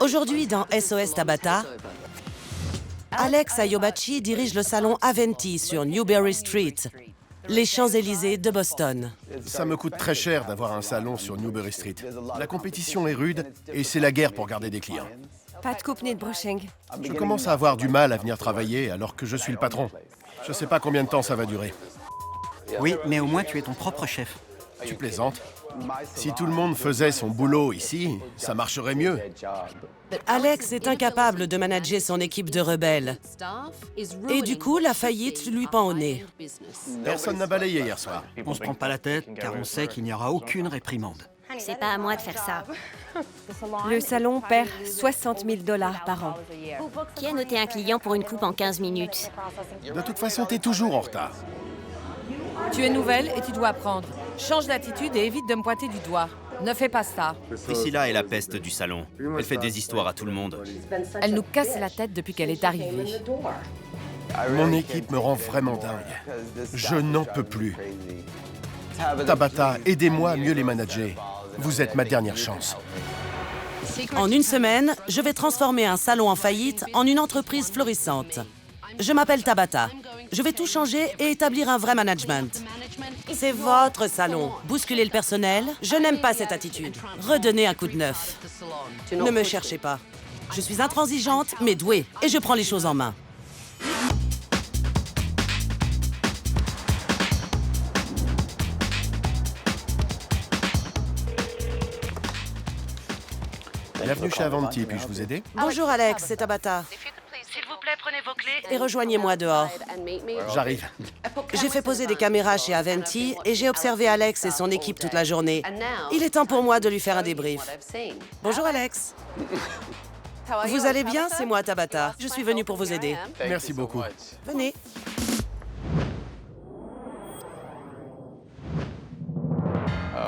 Aujourd'hui, dans SOS Tabata, Alex Ayobachi dirige le salon Aventi sur Newbury Street, les Champs-Élysées de Boston. Ça me coûte très cher d'avoir un salon sur Newbury Street. La compétition est rude et c'est la guerre pour garder des clients. Pas de coupe ni de brushing. Je commence à avoir du mal à venir travailler alors que je suis le patron. Je sais pas combien de temps ça va durer. Oui, mais au moins tu es ton propre chef. Tu plaisantes? Si tout le monde faisait son boulot ici, ça marcherait mieux. Alex est incapable de manager son équipe de rebelles. Et du coup, la faillite lui pend au nez. Personne n'a balayé hier soir. On se prend pas la tête car on sait qu'il n'y aura aucune réprimande. C'est pas à moi de faire ça. Le salon perd 60 000 $ par an. Qui a noté un client pour une coupe en 15 minutes? De toute façon, t'es toujours en retard. Tu es nouvelle et tu dois apprendre. Change d'attitude et évite de me pointer du doigt. Ne fais pas ça. Priscilla est la peste du salon. Elle fait des histoires à tout le monde. Elle nous casse la tête depuis qu'elle est arrivée. Mon équipe me rend vraiment dingue. Je n'en peux plus. Tabata, aidez-moi à mieux les manager. Vous êtes ma dernière chance. En une semaine, je vais transformer un salon en faillite en une entreprise florissante. Je m'appelle Tabata. Je vais tout changer et établir un vrai management. C'est votre salon. Bousculer le personnel, je n'aime pas cette attitude. Redonnez un coup de neuf. Ne me cherchez pas. Je suis intransigeante, mais douée, et je prends les choses en main. Bienvenue chez Aventi, puis-je vous aider? Bonjour Alex, c'est Tabata. S'il vous plaît, prenez vos clés et rejoignez-moi dehors. J'arrive. J'ai fait poser des caméras chez Aventi et j'ai observé Alex et son équipe toute la journée. Il est temps pour moi de lui faire un débrief. Bonjour Alex. Vous allez bien? C'est moi Tabata. Je suis venue pour vous aider. Merci beaucoup. Venez.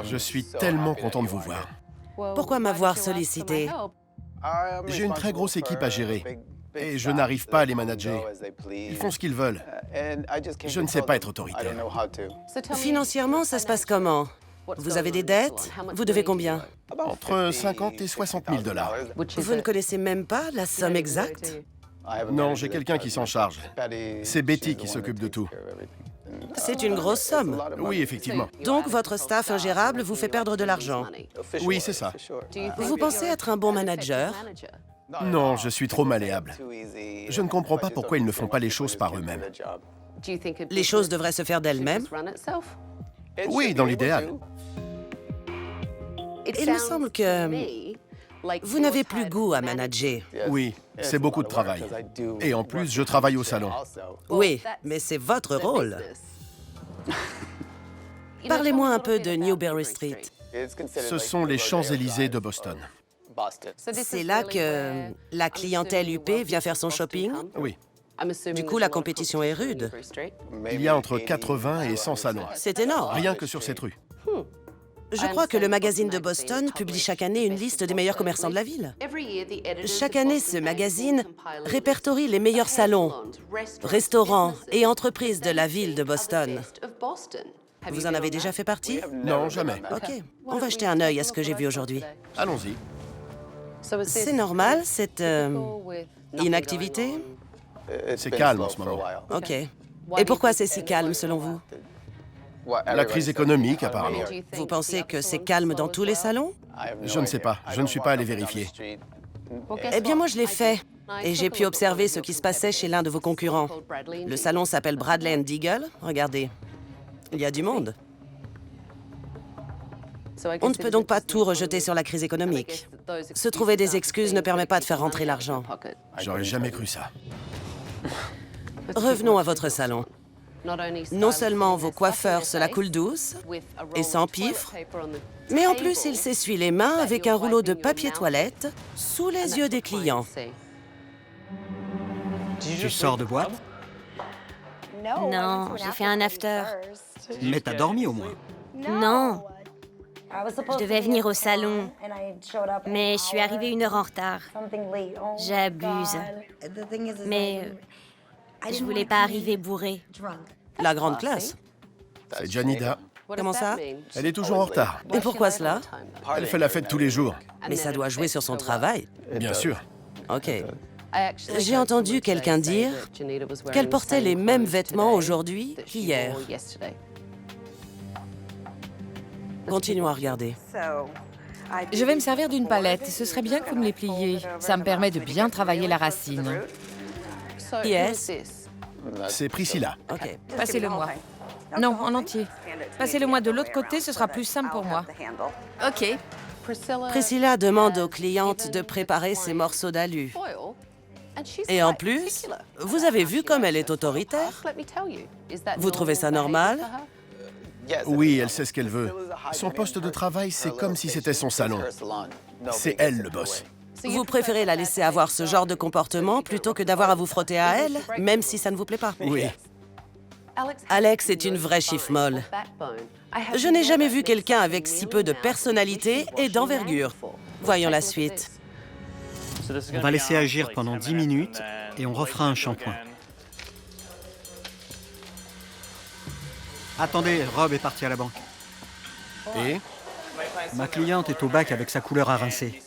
Je suis tellement content de vous voir. Pourquoi m'avoir sollicité? J'ai une très grosse équipe à gérer et je n'arrive pas à les manager. Ils font ce qu'ils veulent. Je ne sais pas être autoritaire. Financièrement, ça se passe comment? Vous avez des dettes? Vous devez combien? Entre 50 et 60 000 $. Vous ne connaissez même pas la somme exacte? Non, j'ai quelqu'un qui s'en charge. C'est Betty qui s'occupe de tout. C'est une grosse somme. Oui, effectivement. Donc, votre staff ingérable vous fait perdre de l'argent. Oui, c'est ça. Vous pensez être un bon manager? Non, je suis trop malléable. Je ne comprends pas pourquoi ils ne font pas les choses par eux-mêmes. Les choses devraient se faire d'elles-mêmes? Oui, dans l'idéal. Il me semble que vous n'avez plus goût à manager. Oui, c'est beaucoup de travail. Et en plus, je travaille au salon. Oui, mais c'est votre rôle. Parlez-moi un peu de Newbury Street. Ce sont les Champs-Élysées de Boston. C'est là que la clientèle UP vient faire son shopping? Oui, Du coup, la compétition est rude. il y a entre 80 et 100 salons. C'est énorme. Rien que sur cette rue. Je crois que le magazine de Boston publie chaque année une liste des meilleurs commerçants de la ville. Chaque année, ce magazine répertorie les meilleurs salons, restaurants et entreprises de la ville de Boston. Vous en avez déjà fait partie? Non, jamais. OK. On va jeter un œil à ce que j'ai vu aujourd'hui. Allons-y. C'est normal, cette inactivité? C'est calme en ce moment. OK. Et pourquoi c'est si calme, selon vous? La crise économique, apparemment. Vous pensez que c'est calme dans tous les salons? Je ne sais pas. Je ne suis pas allé vérifier. Eh bien, moi, je l'ai fait. Et j'ai pu observer ce qui se passait chez l'un de vos concurrents. Le salon s'appelle Bradley & Deagle. Regardez. Il y a du monde. On ne peut donc pas tout rejeter sur la crise économique. Se trouver des excuses ne permet pas de faire rentrer l'argent. J'aurais jamais cru ça. Revenons à votre salon. Non seulement vos coiffeurs se la coulent douce et sans pifre, mais en plus, ils s'essuient les mains avec un rouleau de papier toilette sous les yeux des clients. Tu sors de boîte, Non, j'ai fait un after. mais t'as dormi au moins. Non, je devais venir au salon, mais je suis arrivée 1 heure en retard. J'abuse. Mais je voulais pas arriver bourrée. La grande classe. C'est Janida. Comment ça? Elle est toujours en retard. Et pourquoi cela? Elle fait la fête tous les jours. Mais ça doit jouer sur son travail. Bien sûr. Ok. J'ai entendu quelqu'un dire qu'elle portait les mêmes vêtements aujourd'hui qu'hier. Continuons à regarder. Je vais me servir d'une palette. Ce serait bien que vous me les pliez. Ça me permet de bien travailler la racine. Qui est-ce? C'est Priscilla. Ok. Passez-le-moi. Non, en entier. Passez-le-moi de l'autre côté, ce sera plus simple pour moi. Ok. Priscilla demande aux clientes de préparer ses morceaux d'alu. Et en plus, vous avez vu comme elle est autoritaire? Vous trouvez ça normal? Oui, elle sait ce qu'elle veut. Son poste de travail, c'est comme si c'était son salon. C'est elle le boss. Vous préférez la laisser avoir ce genre de comportement plutôt que d'avoir à vous frotter à elle, même si ça ne vous plaît pas? Oui. Alex est une vraie chiffre molle. Je n'ai jamais vu quelqu'un avec si peu de personnalité et d'envergure. Voyons la suite. On va laisser agir pendant 10 minutes et on refera un shampoing. Attendez, Rob est parti à la banque. Et Ma cliente est au bac avec sa couleur à rincer.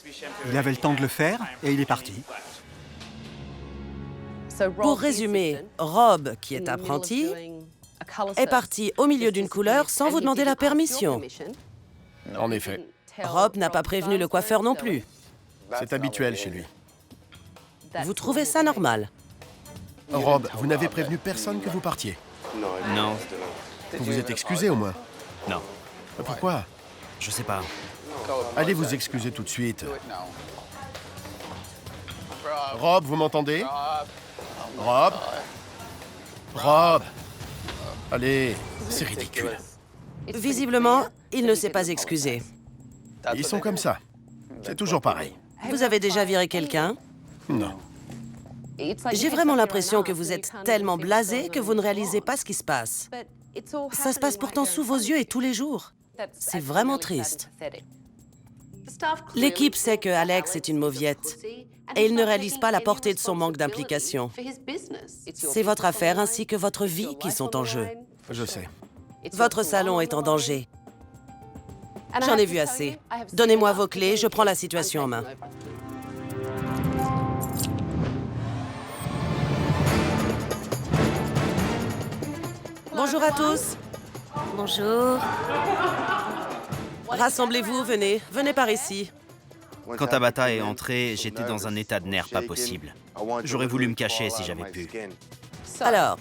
Il avait le temps de le faire et il est parti. Pour résumer, Rob, qui est apprenti, est parti au milieu d'une couleur sans vous demander la permission. En effet, Rob n'a pas prévenu le coiffeur non plus. c'est habituel chez lui. Vous trouvez ça normal? Rob, vous n'avez prévenu personne que vous partiez. Non, Vous vous êtes excusé au moins. non, Pourquoi? je sais pas. Allez vous excuser tout de suite. Rob, vous m'entendez? Rob? Rob? Allez, c'est ridicule. Visiblement, il ne s'est pas excusé. Ils sont comme ça. C'est toujours pareil. Vous avez déjà viré quelqu'un? Non. J'ai vraiment l'impression que vous êtes tellement blasé que vous ne réalisez pas ce qui se passe. Ça se passe pourtant sous vos yeux et tous les jours. C'est vraiment triste. L'équipe sait que Alex est une mauviette et il ne réalise pas la portée de son manque d'implication. C'est votre affaire ainsi que votre vie qui sont en jeu. Je sais. Votre salon est en danger. J'en ai vu assez. Donnez-moi vos clés, je prends la situation en main. Bonjour à tous. Bonjour. Rassemblez-vous, venez. Venez par ici. Quand Tabata est entrée, j'étais dans un état de nerfs pas possible. J'aurais voulu me cacher si j'avais pu. Alors,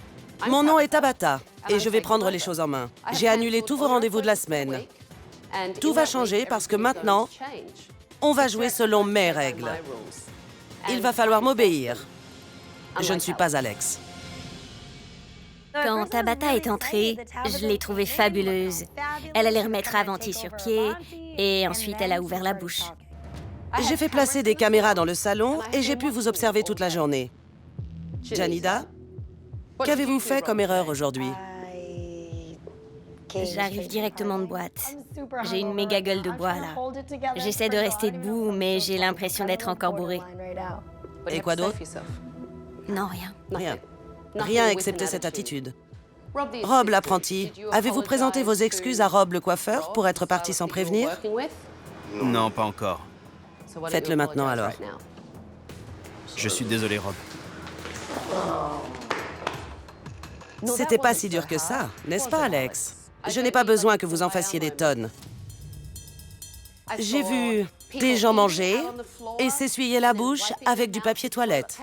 mon nom est Tabata et je vais prendre les choses en main. J'ai annulé tous vos rendez-vous de la semaine. Tout va changer parce que maintenant, on va jouer selon mes règles. Il va falloir m'obéir. Je ne suis pas Alex. Quand Tabata est entrée, je l'ai trouvée fabuleuse. Elle allait remettre Avanti sur pied et ensuite elle a ouvert la bouche. J'ai fait placer des caméras dans le salon et j'ai pu vous observer toute la journée. Janida, qu'avez-vous fait comme erreur aujourd'hui? J'arrive directement de boîte. J'ai une méga gueule de bois là. J'essaie de rester debout, mais j'ai l'impression d'être encore bourrée. Et quoi d'autre? Non, rien. Rien. Rien excepté cette attitude. Rob l'apprenti, avez-vous présenté vos excuses à Rob le coiffeur pour être parti sans prévenir? Non, pas encore. Faites-le maintenant alors. Je suis désolé, Rob. C'était pas si dur que ça, n'est-ce pas, Alex? Je n'ai pas besoin que vous en fassiez des tonnes. J'ai vu des gens manger et s'essuyer la bouche avec du papier toilette.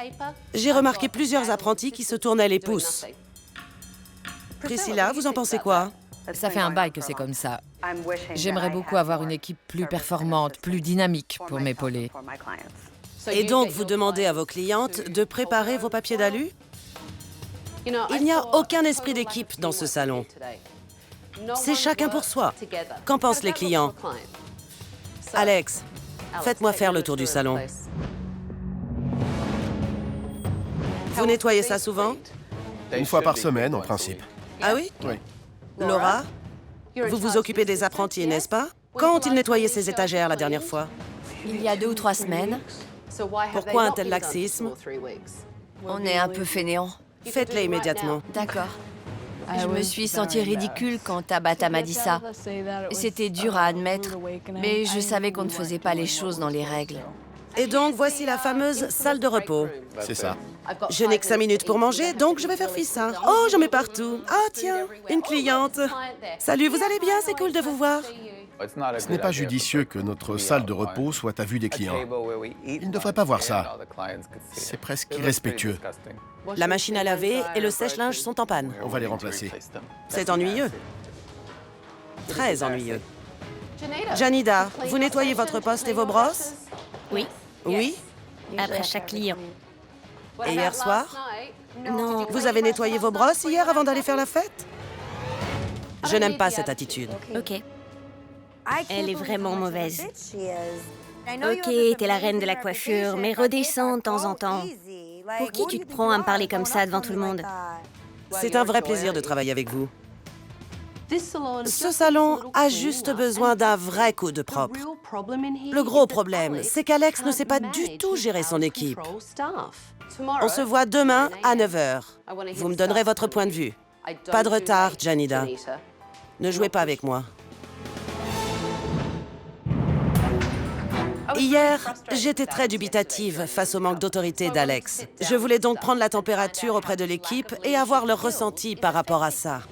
J'ai remarqué plusieurs apprentis qui se tournaient les pouces. Priscilla, vous en pensez quoi? Ça fait un bail que c'est comme ça. J'aimerais beaucoup avoir une équipe plus performante, plus dynamique pour m'épauler. Et donc, vous demandez à vos clientes de préparer vos papiers d'alu? Il n'y a aucun esprit d'équipe dans ce salon. C'est chacun pour soi. Qu'en pensent les clients? Alex, faites-moi faire le tour du salon. Vous nettoyez ça souvent? Une fois par semaine, en principe. Ah oui? Oui. Laura, vous vous occupez des apprentis, n'est-ce pas? Quand ont-ils nettoyé ces étagères la dernière fois? Il y a 2 ou 3 semaines, Pourquoi un tel laxisme? on est un peu fainéants. Faites-les immédiatement. D'accord. Je me suis sentie ridicule quand Tabata m'a dit ça. C'était dur à admettre, mais je savais qu'on ne faisait pas les choses dans les règles. Et donc, voici la fameuse salle de repos. C'est ça. Je n'ai que 5 minutes pour manger, donc je vais faire fissa. Oh, j'en mets partout. Ah, tiens, une cliente. Salut, vous allez bien? C'est cool de vous voir. Ce n'est pas judicieux que notre salle de repos soit à vue des clients. Ils ne devraient pas voir ça. C'est presque irrespectueux. La machine à laver et le sèche-linge sont en panne. On va les remplacer. C'est ennuyeux. Très ennuyeux. Janida, vous nettoyez votre poste et vos brosses? Oui, Oui. après chaque client. Et hier soir? Non, Vous avez nettoyé vos brosses hier avant d'aller faire la fête? Je n'aime pas cette attitude. ok. Elle est vraiment mauvaise. Ok, t'es la reine de la coiffure, mais redescends de temps en temps. Pour qui tu te prends à me parler comme ça devant tout le monde? C'est un vrai plaisir de travailler avec vous. Ce salon a juste besoin d'un vrai coup de propre. Le gros problème, c'est qu'Alex ne sait pas du tout gérer son équipe. On se voit demain à 9h. Vous me donnerez votre point de vue. Pas de retard, Janida. Ne jouez pas avec moi. Hier, j'étais très dubitative face au manque d'autorité d'Alex. Je voulais donc prendre la température auprès de l'équipe et avoir leur ressenti par rapport à ça.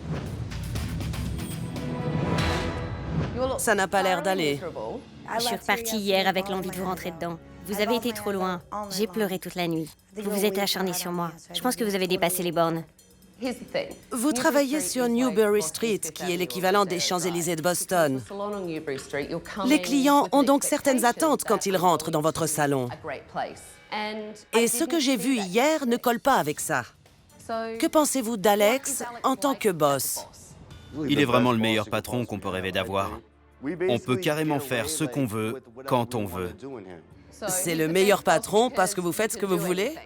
Ça n'a pas l'air d'aller. Je suis repartie hier avec l'envie de vous rentrer dedans. Vous avez été trop loin. J'ai pleuré toute la nuit. Vous vous êtes acharné sur moi. Je pense que vous avez dépassé les bornes. Vous travaillez sur Newbury Street, qui est l'équivalent des Champs-Élysées de Boston. Les clients ont donc certaines attentes quand ils rentrent dans votre salon. Et ce que j'ai vu hier ne colle pas avec ça. Que pensez-vous d'Alex en tant que boss? Il est vraiment le meilleur patron qu'on peut rêver d'avoir. On peut carrément faire ce qu'on veut, quand on veut. C'est le meilleur patron parce que vous faites ce que vous voulez?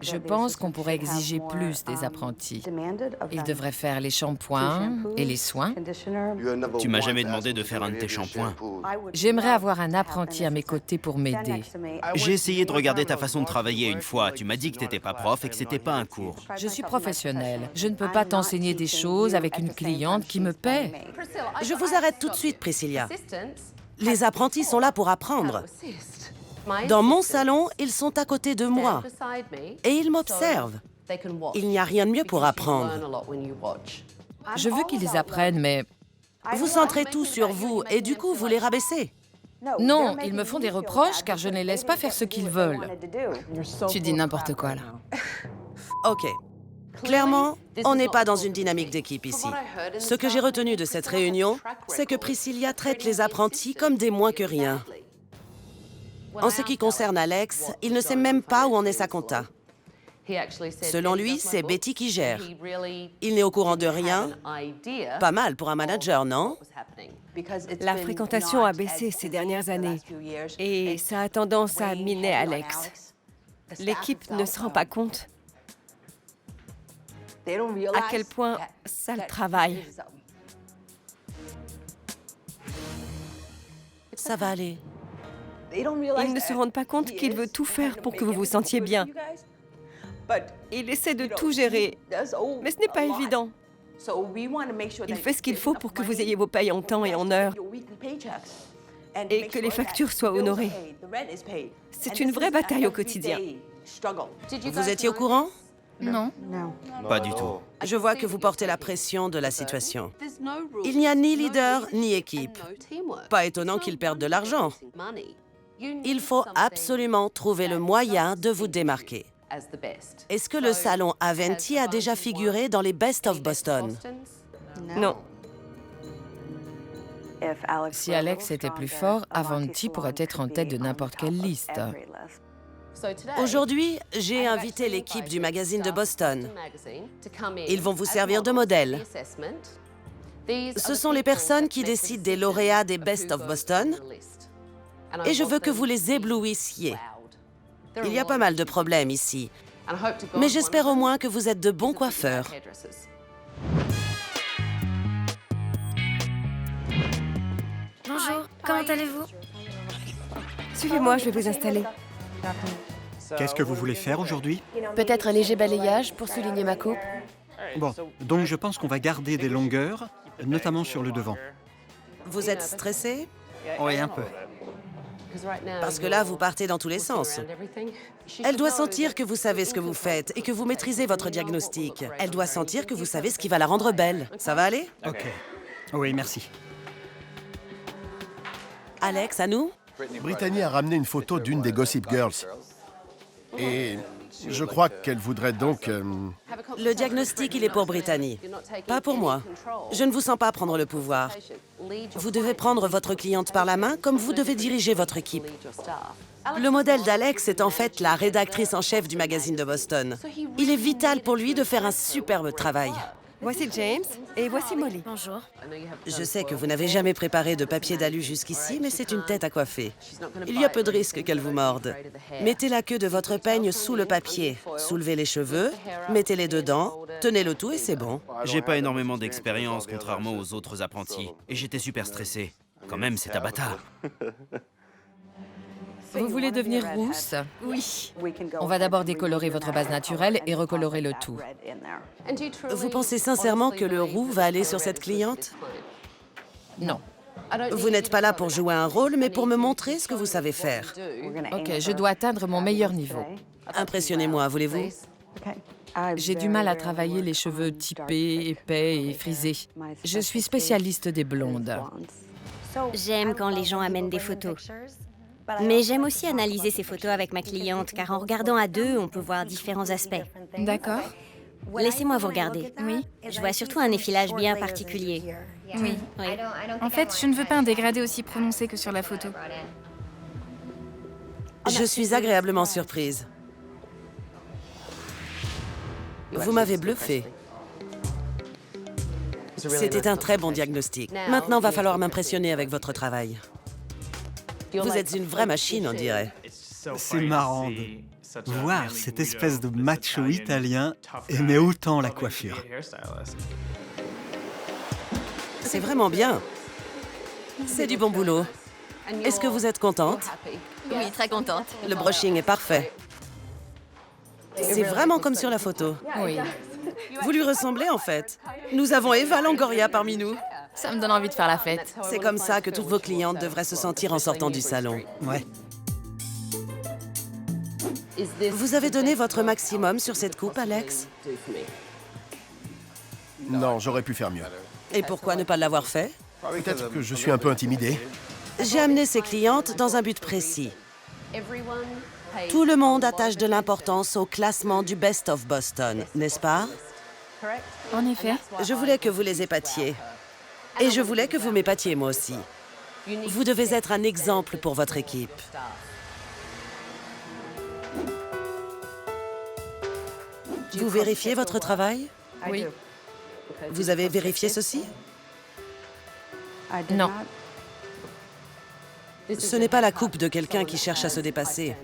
Je pense qu'on pourrait exiger plus des apprentis. Ils devraient faire les shampoings et les soins. Tu m'as jamais demandé de faire un de tes shampoings. J'aimerais avoir un apprenti à mes côtés pour m'aider. J'ai essayé de regarder ta façon de travailler une fois. Tu m'as dit que t'étais pas prof et que c'était pas un cours. Je suis professionnelle. Je ne peux pas t'enseigner des choses avec une cliente qui me paie. Je vous arrête tout de suite, Priscilla. Les apprentis sont là pour apprendre. Dans mon salon, ils sont à côté de moi et ils m'observent. Il n'y a rien de mieux pour apprendre. Je veux qu'ils apprennent, mais Vous centrez tout sur vous et du coup, vous les rabaissez. non, ils me font des reproches car je ne les laisse pas faire ce qu'ils veulent. Tu dis n'importe quoi, là. OK. Clairement, on n'est pas dans une dynamique d'équipe ici. Ce que j'ai retenu de cette réunion, c'est que Priscilla traite les apprentis comme des moins que rien. En ce qui concerne Alex, il ne sait même pas où en est sa compta. Selon lui, c'est Betty qui gère. Il n'est au courant de rien. Pas mal pour un manager, non? La fréquentation a baissé ces dernières années et ça a tendance à miner Alex. L'équipe ne se rend pas compte à quel point ça le travaille. Ça va aller. Ils ne se rendent pas compte qu'il veut tout faire pour que vous vous sentiez bien. Il essaie de tout gérer, mais ce n'est pas évident. Il fait ce qu'il faut pour que vous ayez vos payes en temps et en heure et que les factures soient honorées. C'est une vraie bataille au quotidien. Vous étiez au courant? Non. Pas du tout. Je vois que vous portez la pression de la situation. Il n'y a ni leader ni équipe. Pas étonnant qu'ils perdent de l'argent. Il faut absolument trouver le moyen de vous démarquer. Est-ce que le salon Aventi a déjà figuré dans les Best of Boston? Non. Si Alex était plus fort, Avanti pourrait être en tête de n'importe quelle liste. Aujourd'hui, j'ai invité l'équipe du magazine de Boston. Ils vont vous servir de modèle. Ce sont les personnes qui décident des lauréats des Best of Boston. Et je veux que vous les éblouissiez. Il y a pas mal de problèmes ici. Mais j'espère au moins que vous êtes de bons coiffeurs. Bonjour, comment allez-vous? Suivez-moi, je vais vous installer. Qu'est-ce que vous voulez faire aujourd'hui? Peut-être un léger balayage pour souligner ma coupe. Bon, donc je pense qu'on va garder des longueurs, notamment sur le devant. Vous êtes stressé? Oui, un peu. Parce que là, vous partez dans tous les sens. Elle doit sentir que vous savez ce que vous faites et que vous maîtrisez votre diagnostic. Elle doit sentir que vous savez ce qui va la rendre belle. Ça va aller? Ok. Oui, merci. Alex, à nous? Brittany a ramené une photo d'une des Gossip Girls. Et je crois qu'elle voudrait donc... Le diagnostic, il est pour Brittany, pas pour moi. Je ne vous sens pas prendre le pouvoir. Vous devez prendre votre cliente par la main comme vous devez diriger votre équipe. Le modèle d'Alex est en fait la rédactrice en chef du magazine de Boston. Il est vital pour lui de faire un superbe travail. Voici James et voici Molly. Bonjour. Je sais que vous n'avez jamais préparé de papier d'alu jusqu'ici, mais c'est une tête à coiffer. Il y a peu de risque qu'elle vous morde. Mettez la queue de votre peigne sous le papier. Soulevez les cheveux, mettez-les dedans, tenez le tout et c'est bon. J'ai pas énormément d'expérience, contrairement aux autres apprentis. Et j'étais super stressé. Quand même, c'est Tabata. Vous voulez devenir rousse? Oui. On va d'abord décolorer votre base naturelle et recolorer le tout. Vous pensez sincèrement que le roux va aller sur cette cliente? Non. Vous n'êtes pas là pour jouer un rôle, mais pour me montrer ce que vous savez faire. Ok, je dois atteindre mon meilleur niveau. Impressionnez-moi, voulez-vous? J'ai du mal à travailler les cheveux typés, épais et frisés. Je suis spécialiste des blondes. J'aime quand les gens amènent des photos. Mais j'aime aussi analyser ces photos avec ma cliente, car en regardant à deux, on peut voir différents aspects. D'accord. Laissez-moi vous regarder. Oui. Je vois surtout un effilage bien particulier. Oui. Oui. En fait, je ne veux pas un dégradé aussi prononcé que sur la photo. Je suis agréablement surprise. Vous m'avez bluffé. C'était un très bon diagnostic. Maintenant, va falloir m'impressionner avec votre travail. Vous êtes une vraie machine, on dirait. C'est marrant de voir cette espèce de macho italien aimer autant la coiffure. C'est vraiment bien. C'est du bon boulot. Est-ce que vous êtes contente? Oui, très contente. Le brushing est parfait. C'est vraiment comme sur la photo. Oui. Vous lui ressemblez, en fait. Nous avons Eva Longoria parmi nous. Ça me donne envie de faire la fête. C'est comme ça que toutes vos clientes devraient se sentir en sortant du salon. Ouais. Vous avez donné votre maximum sur cette coupe, Alex? Non, j'aurais pu faire mieux. Et pourquoi ne pas l'avoir fait? Peut-être que je suis un peu intimidé. J'ai amené ces clientes dans un but précis. Tout le monde attache de l'importance au classement du Best of Boston, n'est-ce pas? En effet. Je voulais que vous les épatiez. Et je voulais que vous m'épatiez moi aussi. Vous devez être un exemple pour votre équipe. Vous vérifiez votre travail? Oui. Vous avez vérifié ceci? Non. Ce n'est pas la coupe de quelqu'un qui cherche à se dépasser.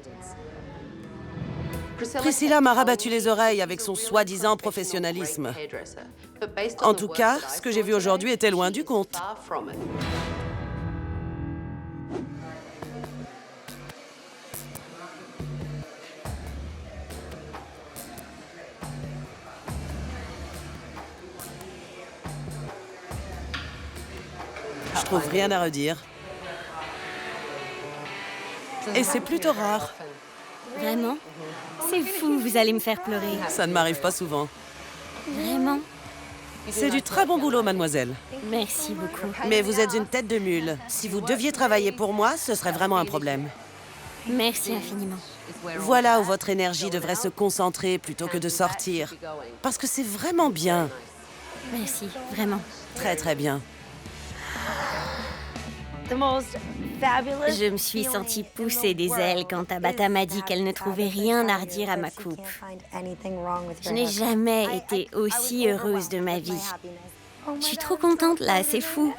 Priscilla m'a rabattu les oreilles avec son soi-disant professionnalisme. En tout cas, ce que j'ai vu aujourd'hui était loin du compte. Je trouve rien à redire. Et c'est plutôt rare. Vraiment? C'est fou, vous allez me faire pleurer. Ça ne m'arrive pas souvent. Vraiment? C'est du très bon boulot, mademoiselle. Merci beaucoup. Mais vous êtes une tête de mule. Si vous deviez travailler pour moi, ce serait vraiment un problème. Merci infiniment. Voilà où votre énergie devrait se concentrer plutôt que de sortir. Parce que c'est vraiment bien. Merci, vraiment. Très, très bien. Je me suis sentie pousser des ailes quand Tabata m'a dit qu'elle ne trouvait rien à redire à ma coupe. Je n'ai jamais été aussi heureuse de ma vie. Je suis trop contente là, c'est fou.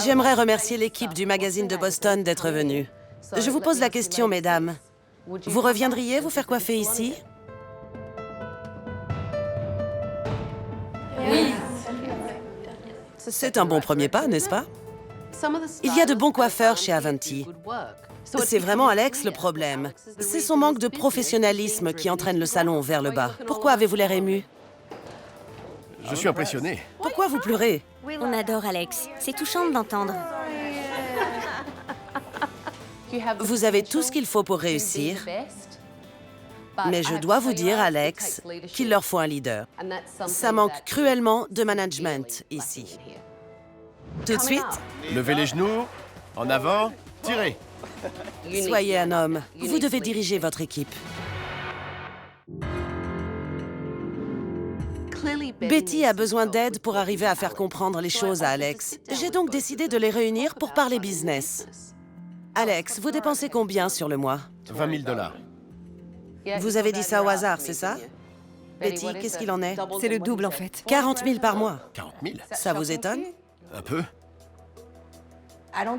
J'aimerais remercier l'équipe du magazine de Boston d'être venue. Je vous pose la question, mesdames. Vous reviendriez vous faire coiffer ici? Oui. C'est un bon premier pas, n'est-ce pas? Il y a de bons coiffeurs chez Avanti. C'est vraiment Alex le problème. C'est son manque de professionnalisme qui entraîne le salon vers le bas. Pourquoi avez-vous l'air ému? Je suis impressionné. Pourquoi vous pleurez? On adore Alex. C'est touchant de l'entendre. Vous avez tout ce qu'il faut pour réussir, mais je dois vous dire, Alex, qu'il leur faut un leader. Ça manque cruellement de management ici. Tout de suite, Levez les genoux, en avant, tirez. soyez un homme. Vous devez diriger votre équipe. Betty a besoin d'aide pour arriver à faire comprendre les choses à Alex. J'ai donc décidé de les réunir pour parler business. Alex, vous dépensez combien sur le mois? 20 000 $. Vous avez dit ça au hasard, c'est ça? Betty, qu'est-ce qu'il en est? C'est le double en fait. 40 000 par mois. 40 000? Ça vous étonne? Un peu.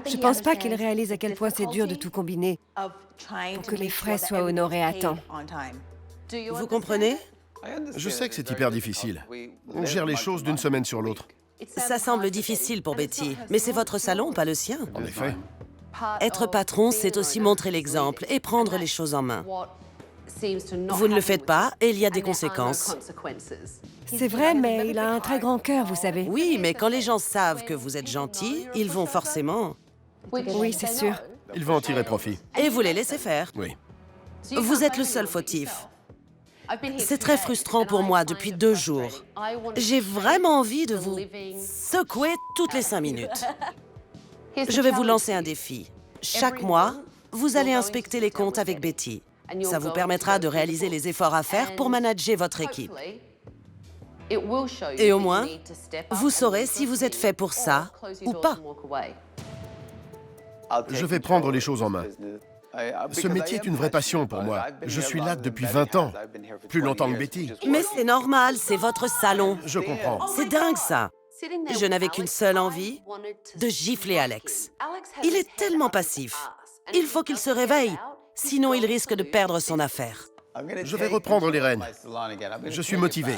Je pense pas qu'il réalise à quel point c'est dur de tout combiner pour que les frais soient honorés à temps. Vous comprenez? Je sais que c'est hyper difficile. On gère les choses d'une semaine sur l'autre. Ça semble difficile pour Betty, mais c'est votre salon, pas le sien. En effet. Être patron, c'est aussi montrer l'exemple et prendre les choses en main. Vous ne le faites pas et il y a des conséquences. C'est vrai, mais il a un très grand cœur, vous savez. Oui, mais quand les gens savent que vous êtes gentil, ils vont forcément... Oui, c'est sûr. Il va en tirer profit. Et vous les laissez faire. Oui. Vous êtes le seul fautif. C'est très frustrant pour moi depuis 2 jours. J'ai vraiment envie de vous secouer toutes les 5 minutes. Je vais vous lancer un défi. Chaque mois, vous allez inspecter les comptes avec Betty. Ça vous permettra de réaliser les efforts à faire pour manager votre équipe. Et au moins, vous saurez si vous êtes fait pour ça ou pas. Je vais prendre les choses en main. Ce métier est une vraie passion pour moi. Je suis là depuis 20 ans, plus longtemps que Betty. Mais c'est normal, c'est votre salon. Je comprends. C'est dingue, ça. Je n'avais qu'une seule envie, de gifler Alex. Il est tellement passif. Il faut qu'il se réveille, sinon il risque de perdre son affaire. Je vais reprendre les rênes. Je suis motivé.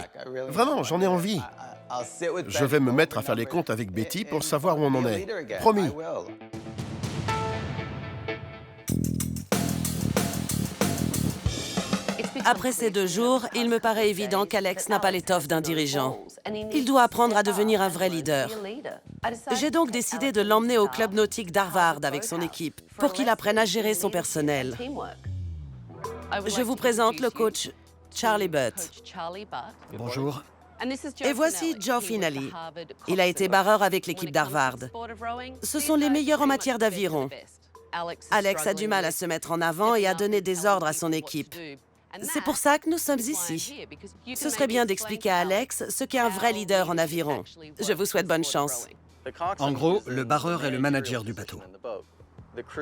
Vraiment, j'en ai envie. Je vais me mettre à faire les comptes avec Betty pour savoir où on en est. Promis. Après ces 2 jours, il me paraît évident qu'Alex n'a pas l'étoffe d'un dirigeant. Il doit apprendre à devenir un vrai leader. J'ai donc décidé de l'emmener au club nautique d'Harvard avec son équipe pour qu'il apprenne à gérer son personnel. Je vous présente le coach Charlie Butt. Bonjour. Et voici Joe Finali. Il a été barreur avec l'équipe d'Harvard. Ce sont les meilleurs en matière d'aviron. Alex a du mal à se mettre en avant et à donner des ordres à son équipe. C'est pour ça que nous sommes ici. Ce serait bien d'expliquer à Alex ce qu'est un vrai leader en aviron. Je vous souhaite bonne chance. En gros, le barreur est le manager du bateau.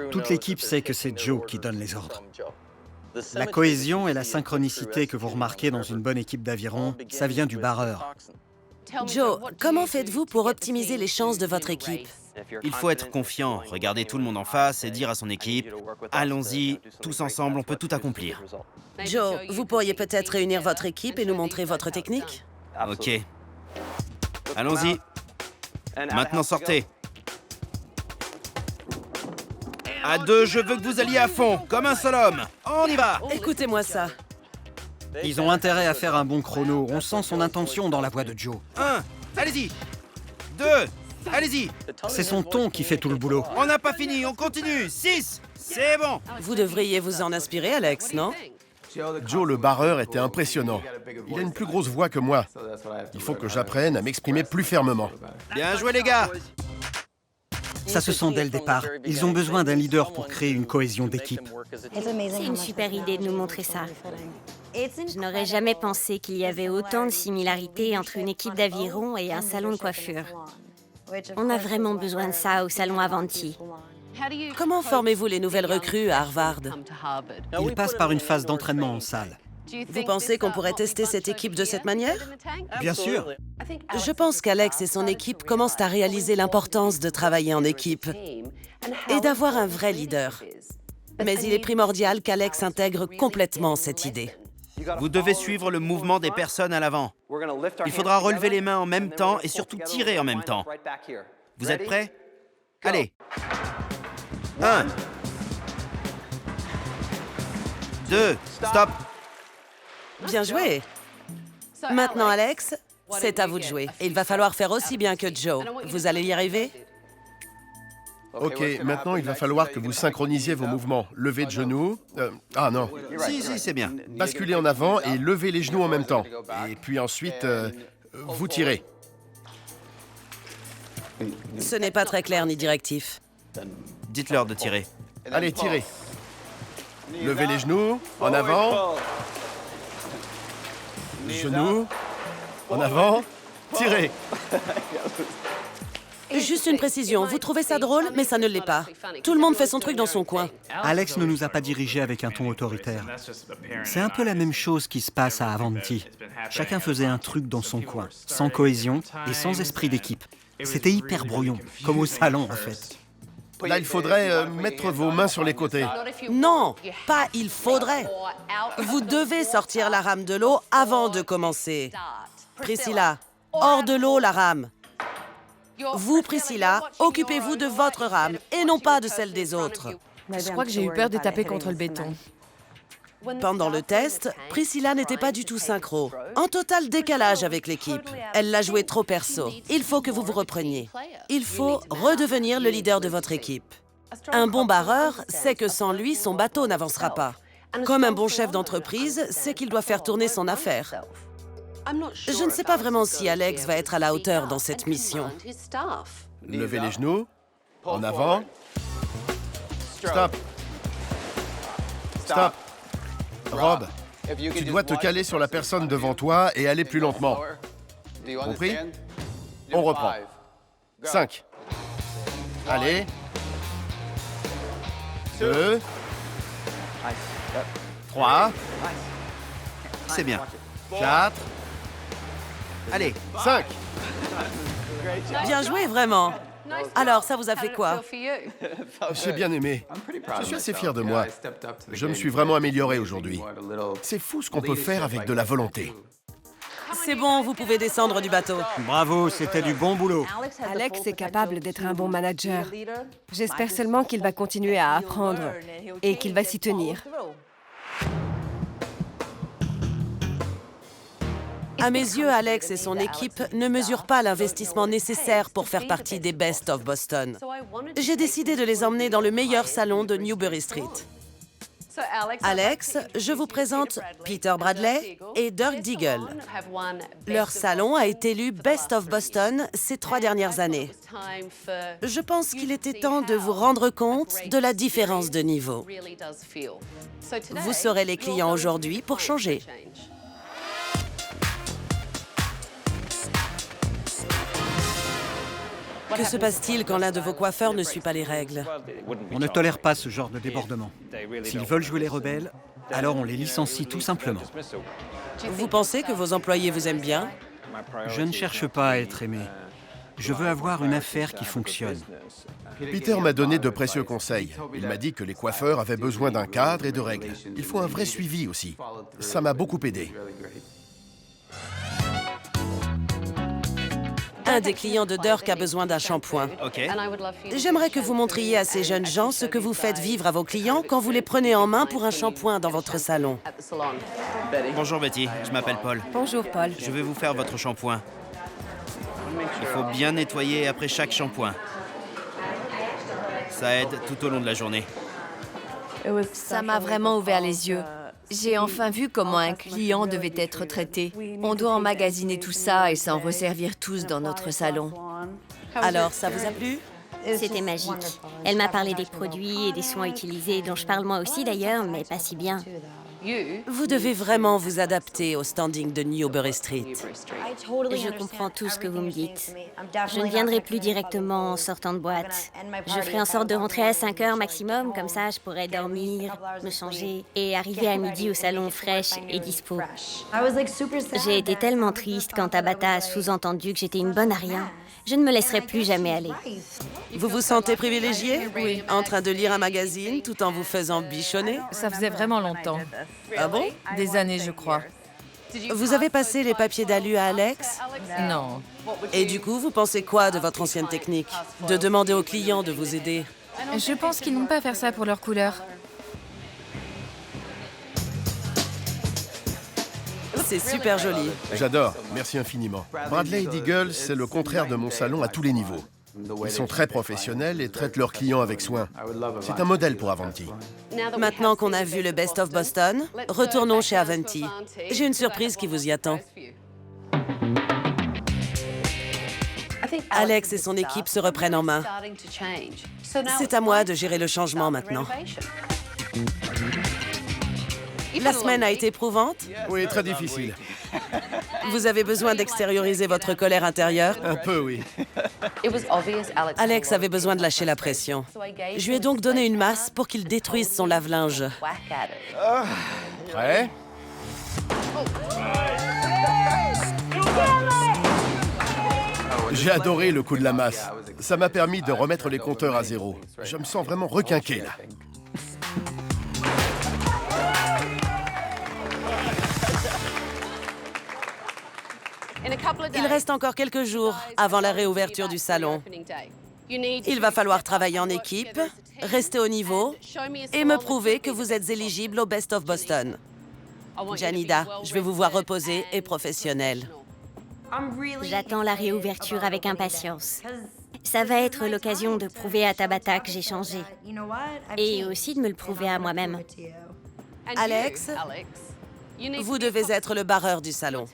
Toute l'équipe sait que c'est Joe qui donne les ordres. La cohésion et la synchronicité que vous remarquez dans une bonne équipe d'aviron, ça vient du barreur. Joe, comment faites-vous pour optimiser les chances de votre équipe? Il faut être confiant, regarder tout le monde en face et dire à son équipe « Allons-y, tous ensemble, on peut tout accomplir. Joe, vous pourriez peut-être réunir votre équipe et nous montrer votre technique? » Ok. Allons-y. Maintenant, sortez. À 2, je veux que vous alliez à fond, comme un seul homme. On y va. Écoutez-moi ça. Ils ont intérêt à faire un bon chrono. On sent son intention dans la voix de Joe. 1, allez-y. 2, allez-y. C'est son ton qui fait tout le boulot. On n'a pas fini, on continue. 6, c'est bon. Vous devriez vous en inspirer, Alex, non? Joe, le barreur, était impressionnant. Il a une plus grosse voix que moi. Il faut que j'apprenne à m'exprimer plus fermement. Bien joué, les gars. Ça se sent dès le départ. Ils ont besoin d'un leader pour créer une cohésion d'équipe. C'est une super idée de nous montrer ça. Je n'aurais jamais pensé qu'il y avait autant de similarités entre une équipe d'aviron et un salon de coiffure. On a vraiment besoin de ça au salon Avanti. Comment formez-vous les nouvelles recrues à Harvard? Ils passent par une phase d'entraînement en salle. Vous pensez qu'on pourrait tester cette équipe de cette manière? Bien sûr. Je pense qu'Alex et son équipe commencent à réaliser l'importance de travailler en équipe et d'avoir un vrai leader. Mais il est primordial qu'Alex intègre complètement cette idée. Vous devez suivre le mouvement des personnes à l'avant. Il faudra relever les mains en même temps et surtout tirer en même temps. Vous êtes prêts? Allez. 1. 2. Stop. Bien joué. Maintenant, Alex, c'est à vous de jouer. Il va falloir faire aussi bien que Joe. Vous allez y arriver? Ok, maintenant il va falloir que vous synchronisiez vos mouvements. Levez de genoux. Ah non. Si, c'est bien. Basculez en avant et levez les genoux en même temps. Et puis ensuite, vous tirez. Ce n'est pas très clair ni directif. Dites-leur de tirer. Allez, tirez. Levez les genoux, en avant. Genoux, en avant. Tirez. Juste une précision, vous trouvez ça drôle, mais ça ne l'est pas. Tout le monde fait son truc dans son coin. Alex ne nous a pas dirigés avec un ton autoritaire. C'est un peu la même chose qui se passe à Avanti. Chacun faisait un truc dans son coin, sans cohésion et sans esprit d'équipe. C'était hyper brouillon, comme au salon en fait. Là, il faudrait mettre vos mains sur les côtés. Non, pas il faudrait. Vous devez sortir la rame de l'eau avant de commencer. Priscilla, hors de l'eau la rame. Vous, Priscilla, occupez-vous de votre rame et non pas de celle des autres. Je crois que j'ai eu peur de taper contre le béton. Pendant le test, Priscilla n'était pas du tout synchro. En total décalage avec l'équipe. Elle l'a joué trop perso. Il faut que vous vous repreniez. Il faut redevenir le leader de votre équipe. Un bon barreur sait que sans lui, son bateau n'avancera pas. Comme un bon chef d'entreprise, sait qu'il doit faire tourner son affaire. Je ne sais pas vraiment si Alex va être à la hauteur dans cette mission. Levez les genoux, en avant. Stop. Stop. Rob, tu dois te caler sur la personne devant toi et aller plus lentement. Compris? On reprend. 5. Allez. 2. 3. C'est bien. 4. Allez. 5. Bien joué, vraiment. Alors, ça vous a fait quoi? J'ai bien aimé. Je suis assez fier de moi. Je me suis vraiment amélioré aujourd'hui. C'est fou ce qu'on peut faire avec de la volonté. C'est bon, vous pouvez descendre du bateau. Bravo, c'était du bon boulot. Alex est capable d'être un bon manager. J'espère seulement qu'il va continuer à apprendre et qu'il va s'y tenir. À mes yeux, Alex et son équipe ne mesurent pas l'investissement nécessaire pour faire partie des Best of Boston. J'ai décidé de les emmener dans le meilleur salon de Newbury Street. Alex, je vous présente Peter Bradley et Dirk Diggle. Leur salon a été élu Best of Boston ces 3 dernières années. Je pense qu'il était temps de vous rendre compte de la différence de niveau. Vous serez les clients aujourd'hui pour changer. Que se passe-t-il quand l'un de vos coiffeurs ne suit pas les règles? On ne tolère pas ce genre de débordement. S'ils veulent jouer les rebelles, alors on les licencie tout simplement. Vous pensez que vos employés vous aiment bien? Je ne cherche pas à être aimé. Je veux avoir une affaire qui fonctionne. Peter m'a donné de précieux conseils. Il m'a dit que les coiffeurs avaient besoin d'un cadre et de règles. Il faut un vrai suivi aussi. Ça m'a beaucoup aidé. Un des clients de Dirk a besoin d'un shampoing. OK. J'aimerais que vous montriez à ces jeunes gens ce que vous faites vivre à vos clients quand vous les prenez en main pour un shampoing dans votre salon. Bonjour Betty, je m'appelle Paul. Bonjour, Paul. Je vais vous faire votre shampoing. Il faut bien nettoyer après chaque shampoing. Ça aide tout au long de la journée. Ça m'a vraiment ouvert les yeux. J'ai enfin vu comment un client devait être traité. On doit emmagasiner tout ça et s'en resservir tous dans notre salon. Alors, ça vous a plu? C'était magique. Elle m'a parlé des produits et des soins utilisés, dont je parle moi aussi d'ailleurs, mais pas si bien. Vous devez vraiment vous adapter au standing de Newbury Street. Je comprends tout ce que vous me dites. Je ne viendrai plus directement en sortant de boîte. Je ferai en sorte de rentrer à 5 heures maximum, comme ça je pourrai dormir, me changer et arriver à midi au salon fraîche et dispo. J'ai été tellement triste quand Tabata a sous-entendu que j'étais une bonne à rien. Je ne me laisserai plus jamais aller. Vous vous sentez privilégié? Oui. En train de lire un magazine tout en vous faisant bichonner? Ça faisait vraiment longtemps. Ah bon? Des années, je crois. Vous avez passé les papiers d'alu à Alex? Non. Et du coup, vous pensez quoi de votre ancienne technique? De demander aux clients de vous aider? Je pense qu'ils n'ont pas à faire ça pour leur couleur. C'est super joli. J'adore, merci infiniment. Bradley et Deagle, c'est le contraire de mon salon à tous les niveaux. Ils sont très professionnels et traitent leurs clients avec soin. C'est un modèle pour Avanti. Maintenant qu'on a vu le Best of Boston, retournons chez Avanti. J'ai une surprise qui vous y attend. Alex et son équipe se reprennent en main. C'est à moi de gérer le changement maintenant. La semaine a été éprouvante? Oui, très difficile. Vous avez besoin d'extérioriser votre colère intérieure? Un peu, oui. Alex avait besoin de lâcher la pression. Je lui ai donc donné une masse pour qu'il détruise son lave-linge. Prêt? J'ai adoré le coup de la masse. Ça m'a permis de remettre les compteurs à zéro. Je me sens vraiment requinqué, là. Il reste encore quelques jours avant la réouverture du salon. Il va falloir travailler en équipe, rester au niveau et me prouver que vous êtes éligible au Best of Boston. Janida, je vais vous voir reposer et professionnelle. J'attends la réouverture avec impatience. Ça va être l'occasion de prouver à Tabata que j'ai changé. Et aussi de me le prouver à moi-même. Alex, vous devez être le barreur du salon.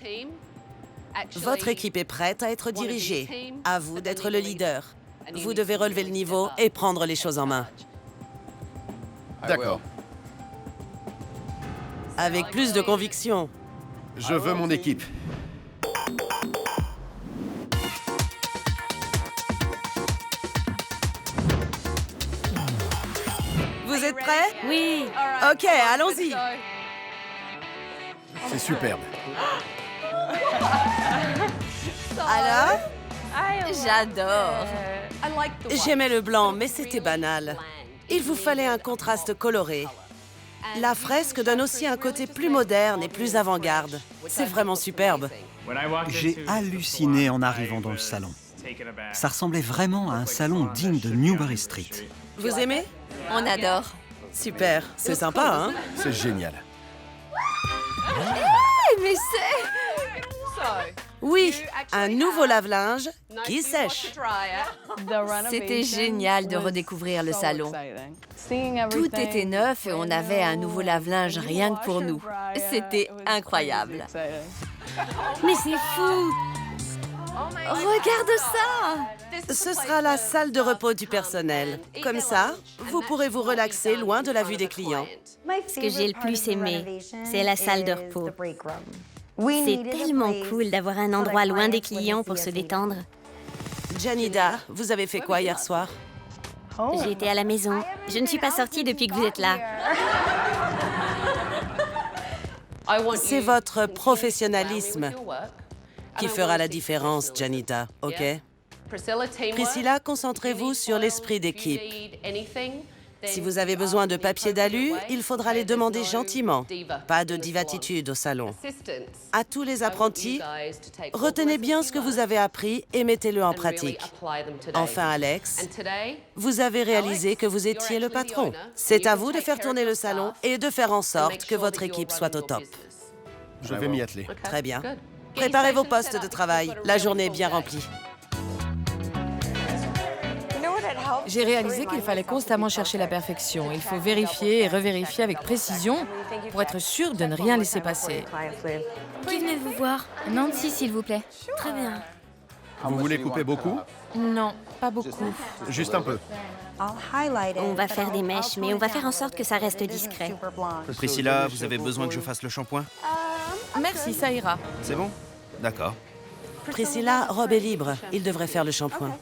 Votre équipe est prête à être dirigée. À vous d'être le leader. Vous devez relever le niveau et prendre les choses en main. D'accord. Avec plus de conviction. Je veux mon équipe. Vous êtes prêts? Oui. OK, allons-y. C'est superbe. Alors? J'adore. J'aimais le blanc, mais c'était banal. Il vous fallait un contraste coloré. La fresque donne aussi un côté plus moderne et plus avant-garde. C'est vraiment superbe. J'ai halluciné en arrivant dans le salon. Ça ressemblait vraiment à un salon digne de Newbury Street. Vous aimez? On adore. Super, c'est sympa, hein? C'est génial. Mais c'est... Oui, un nouveau lave-linge qui sèche. C'était génial de redécouvrir le salon. Tout était neuf et on avait un nouveau lave-linge rien que pour nous. C'était incroyable. Mais c'est fou! Regarde ça! Ce sera la salle de repos du personnel. Comme ça, vous pourrez vous relaxer loin de la vue des clients. Ce que j'ai le plus aimé, c'est la salle de repos. C'est tellement cool d'avoir un endroit loin des clients pour se détendre. Janida, vous avez fait quoi hier soir? J'ai été à la maison. Je ne suis pas sortie depuis que vous êtes là. C'est votre professionnalisme qui fera la différence, Janida, OK? Priscilla, concentrez-vous sur l'esprit d'équipe. Si vous avez besoin de papier d'alu, il faudra les demander gentiment. Pas de divatitude au salon. À tous les apprentis, retenez bien ce que vous avez appris et mettez-le en pratique. Enfin, Alex, vous avez réalisé que vous étiez le patron. C'est à vous de faire tourner le salon et de faire en sorte que votre équipe soit au top. Je vais m'y atteler. Très bien. Préparez vos postes de travail. La journée est bien remplie. J'ai réalisé qu'il fallait constamment chercher la perfection. Il faut vérifier et revérifier avec précision pour être sûr de ne rien laisser passer. Qui venez vous voir? Nancy, s'il vous plaît. Très bien. Vous voulez couper beaucoup? Non, pas beaucoup. Juste un peu. On va faire des mèches, mais on va faire en sorte que ça reste discret. Priscilla, vous avez besoin que je fasse le shampoing? Merci, ça ira. C'est bon? D'accord. Priscilla, Rob est libre. Il devrait faire le shampoing.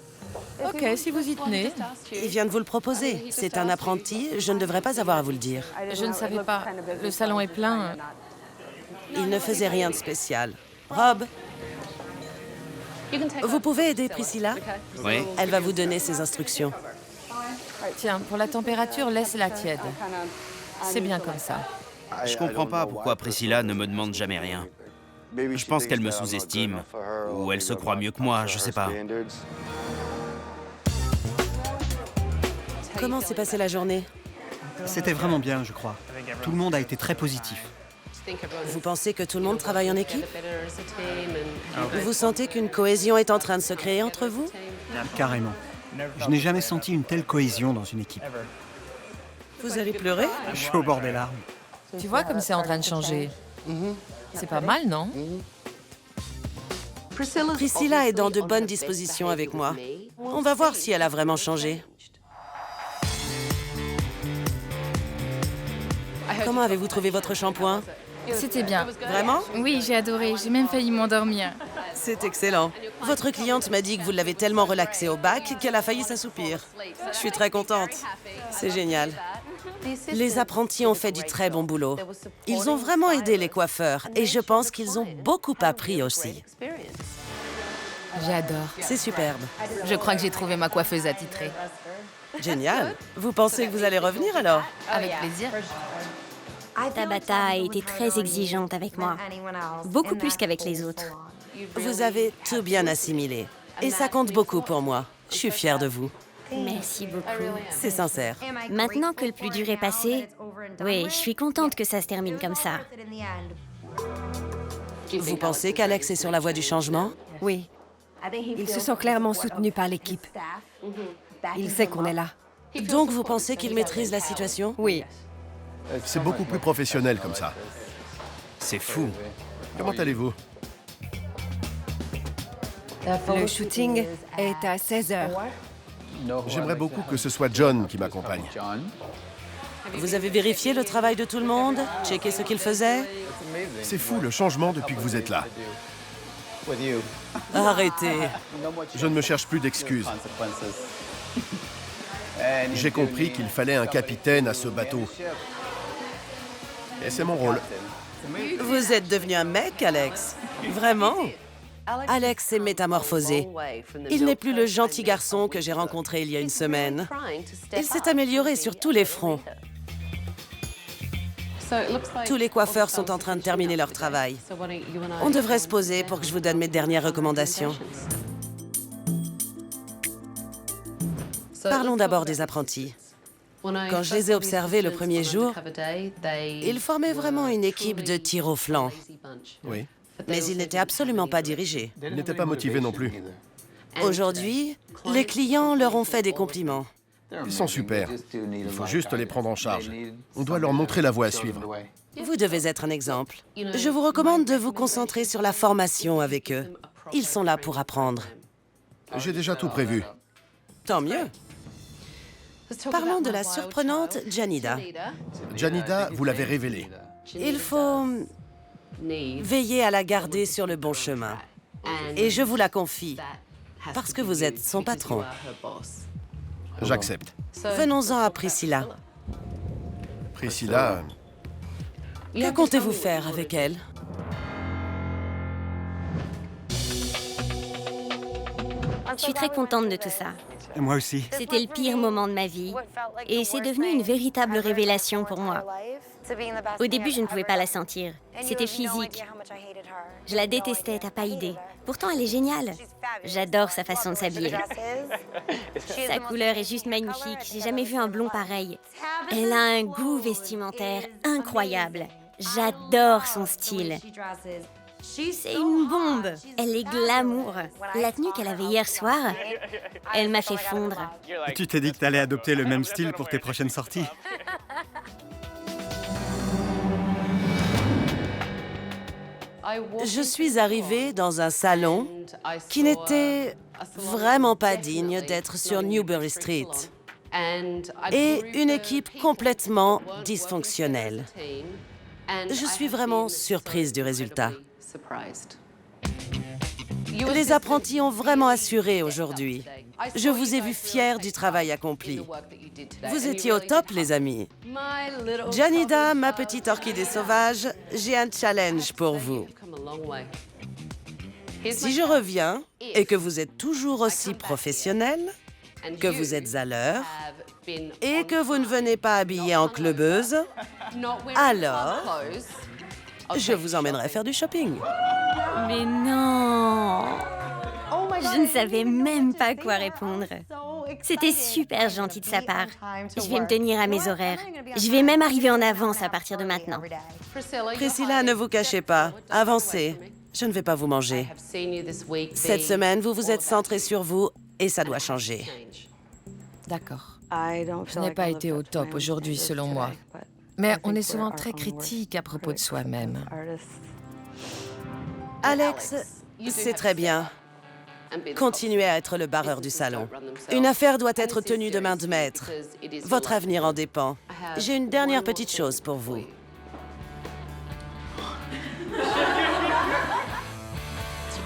OK, si vous y tenez. Il vient de vous le proposer. C'est un apprenti, je ne devrais pas avoir à vous le dire. Je ne savais pas. Le salon est plein. Il ne faisait rien de spécial. Rob, vous pouvez aider Priscilla? Oui? Elle va vous donner ses instructions. Tiens, pour la température, laisse-la tiède. C'est bien comme ça. Je comprends pas pourquoi Priscilla ne me demande jamais rien. Je pense qu'elle me sous-estime, ou elle se croit mieux que moi, je sais pas. Comment s'est passée la journée? C'était vraiment bien, je crois. Tout le monde a été très positif. Vous pensez que tout le monde travaille en équipe? Vous sentez qu'une cohésion est en train de se créer entre vous? Carrément. Je n'ai jamais senti une telle cohésion dans une équipe. Vous allez pleurer? Je suis au bord des larmes. Tu vois comme c'est en train de changer. C'est pas mal, non? Priscilla est dans de bonnes dispositions avec moi. On va voir si elle a vraiment changé. Comment avez-vous trouvé votre shampoing? C'était bien. Vraiment? Oui, j'ai adoré. J'ai même failli m'endormir. C'est excellent. Votre cliente m'a dit que vous l'avez tellement relaxée au bac qu'elle a failli s'assoupir. Je suis très contente. C'est génial. Les apprentis ont fait du très bon boulot. Ils ont vraiment aidé les coiffeurs et je pense qu'ils ont beaucoup appris aussi. J'adore. C'est superbe. Je crois que j'ai trouvé ma coiffeuse attitrée. Génial. Vous pensez que vous allez revenir alors? Avec plaisir. Tabata a été très exigeante avec moi, beaucoup plus qu'avec les autres. Vous avez tout bien assimilé. Et ça compte beaucoup pour moi. Je suis fière de vous. Merci beaucoup. C'est sincère. Maintenant que le plus dur est passé, oui, je suis contente que ça se termine comme ça. Vous pensez qu'Alex est sur la voie du changement? Oui. Il se sent clairement soutenu par l'équipe. Il sait qu'on est là. Donc vous pensez qu'il maîtrise la situation? Oui. C'est beaucoup plus professionnel comme ça. C'est fou. Comment allez-vous? Le shooting est à 16h. J'aimerais beaucoup que ce soit John qui m'accompagne. Vous avez vérifié le travail de tout le monde? Checké ce qu'il faisait? C'est fou le changement depuis que vous êtes là. Arrêtez. Je ne me cherche plus d'excuses. J'ai compris qu'il fallait un capitaine à ce bateau. Et c'est mon rôle. Vous êtes devenu un mec, Alex? Vraiment? Alex s'est métamorphosé. Il n'est plus le gentil garçon que j'ai rencontré il y a une semaine. Il s'est amélioré sur tous les fronts. Tous les coiffeurs sont en train de terminer leur travail. On devrait se poser pour que je vous donne mes dernières recommandations. Parlons d'abord des apprentis. Quand je les ai observés le premier jour, ils formaient vraiment une équipe de tir au flanc. Oui. Mais ils n'étaient absolument pas dirigés. Ils n'étaient pas motivés non plus. Aujourd'hui, les clients leur ont fait des compliments. Ils sont super. Il faut juste les prendre en charge. On doit leur montrer la voie à suivre. Vous devez être un exemple. Je vous recommande de vous concentrer sur la formation avec eux. Ils sont là pour apprendre. J'ai déjà tout prévu. Tant mieux. Parlons de la surprenante Janida. Janida, vous l'avez révélée. Il faut veiller à la garder sur le bon chemin. Et je vous la confie, parce que vous êtes son patron. J'accepte. Venons-en à Priscilla. Priscilla, Que comptez-vous faire avec elle? Je suis très contente de tout ça. Et moi aussi. C'était le pire moment de ma vie. Et c'est devenu une véritable révélation pour moi. Au début, je ne pouvais pas la sentir. C'était physique. Je la détestais, t'as pas idée. Pourtant, elle est géniale. J'adore sa façon de s'habiller. Sa couleur est juste magnifique. J'ai jamais vu un blond pareil. Elle a un goût vestimentaire incroyable. J'adore son style. C'est une bombe. Elle est glamour. La tenue qu'elle avait hier soir, elle m'a fait fondre. Tu t'es dit que t'allais adopter le même style pour tes prochaines sorties? Je suis arrivée dans un salon qui n'était vraiment pas digne d'être sur Newbury Street. Et une équipe complètement dysfonctionnelle. Je suis vraiment surprise du résultat. Les apprentis ont vraiment assuré aujourd'hui. Je vous ai vu fiers du travail accompli. Vous étiez au top, les amis. Janida, ma petite orchidée sauvage, j'ai un challenge pour vous. Si je reviens et que vous êtes toujours aussi professionnel, que vous êtes à l'heure et que vous ne venez pas habillée en clubeuse, alors Je vous emmènerai faire du shopping. Mais non! Je ne savais même pas quoi répondre. C'était super gentil de sa part. Je vais me tenir à mes horaires. Je vais même arriver en avance à partir de maintenant. Priscilla, ne vous cachez pas. Avancez. Je ne vais pas vous manger. Cette semaine, vous vous êtes centré sur vous et ça doit changer. D'accord. Je n'ai pas été au top aujourd'hui, selon moi. Mais on est souvent très critique à propos de soi-même. Alex, c'est très bien. Continuez à être le barreur du salon. Une affaire doit être tenue de main de maître. Votre avenir en dépend. J'ai une dernière petite chose pour vous.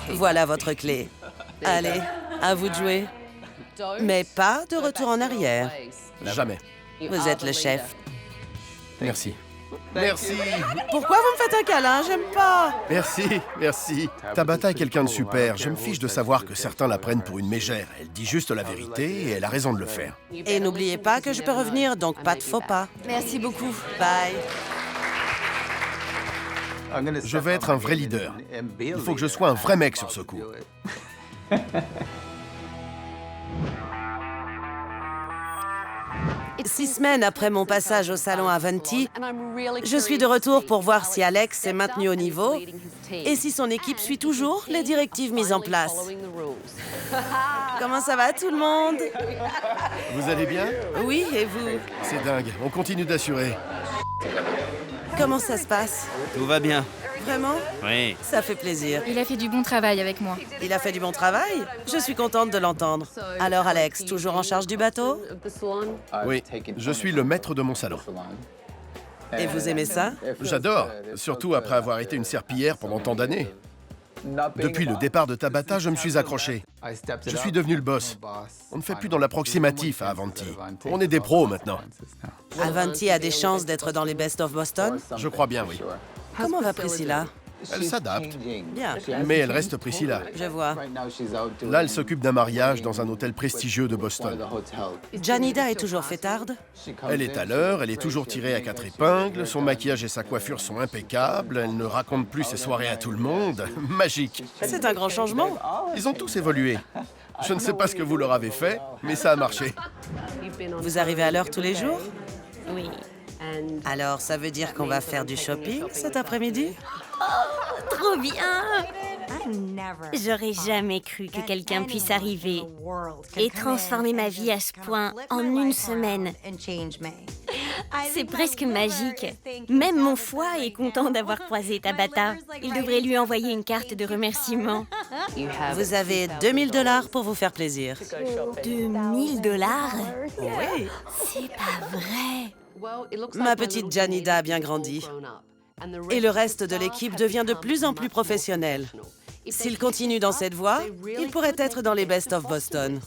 Voilà votre clé. Allez, à vous de jouer. Mais pas de retour en arrière. Jamais. Vous êtes le chef. Merci. Merci. Pourquoi vous me faites un câlin? J'aime pas. Merci, merci. Tabata est quelqu'un de super. Je me fiche de savoir que certains la prennent pour une mégère. Elle dit juste la vérité et elle a raison de le faire. Et n'oubliez pas que je peux revenir, donc pas de faux pas. Merci beaucoup. Bye. Je vais être un vrai leader. Il faut que je sois un vrai mec sur ce coup. 6 semaines après mon passage au salon Avanti, je suis de retour pour voir si Alex s'est maintenu au niveau et si son équipe suit toujours les directives mises en place. Comment ça va tout le monde? Vous allez bien? Oui, et vous? C'est dingue. On continue d'assurer. Comment ça se passe? Tout va bien. Vraiment? Oui. Ça fait plaisir. Il a fait du bon travail avec moi. Il a fait du bon travail? Je suis contente de l'entendre. Alors Alex, toujours en charge du bateau? Oui, je suis le maître de mon salon. Et vous aimez ça? J'adore, surtout après avoir été une serpillière pendant tant d'années. Depuis le départ de Tabata, je me suis accroché. Je suis devenu le boss. On ne fait plus dans l'approximatif à Avanti. On est des pros maintenant. Avanti a des chances d'être dans les Best of Boston? Je crois bien, oui. Comment va Priscilla? Elle s'adapte, Bien, mais elle reste Priscilla. je vois. Là, elle s'occupe d'un mariage dans un hôtel prestigieux de Boston. Janida est toujours fêtarde? Elle est à l'heure, elle est toujours tirée à 4 épingles, son maquillage et sa coiffure sont impeccables, elle ne raconte plus ses soirées à tout le monde. Magique. C'est un grand changement. Ils ont tous évolué. Je ne sais pas ce que vous leur avez fait, mais ça a marché. Vous arrivez à l'heure tous les jours? Oui. Alors, ça veut dire qu'on va faire du shopping cet après-midi? Trop bien! J'aurais jamais cru que quelqu'un puisse arriver et transformer ma vie à ce point en une semaine. C'est presque magique. Même mon foie est content d'avoir croisé Tabata. Il devrait lui envoyer une carte de remerciement. Vous avez 2000 $ pour vous faire plaisir. 2000 $? Oui. C'est pas vrai. Ma petite Janida a bien grandi. Et le reste de l'équipe devient de plus en plus professionnel. S'il continue dans cette voie, il pourrait être dans les Best of Boston.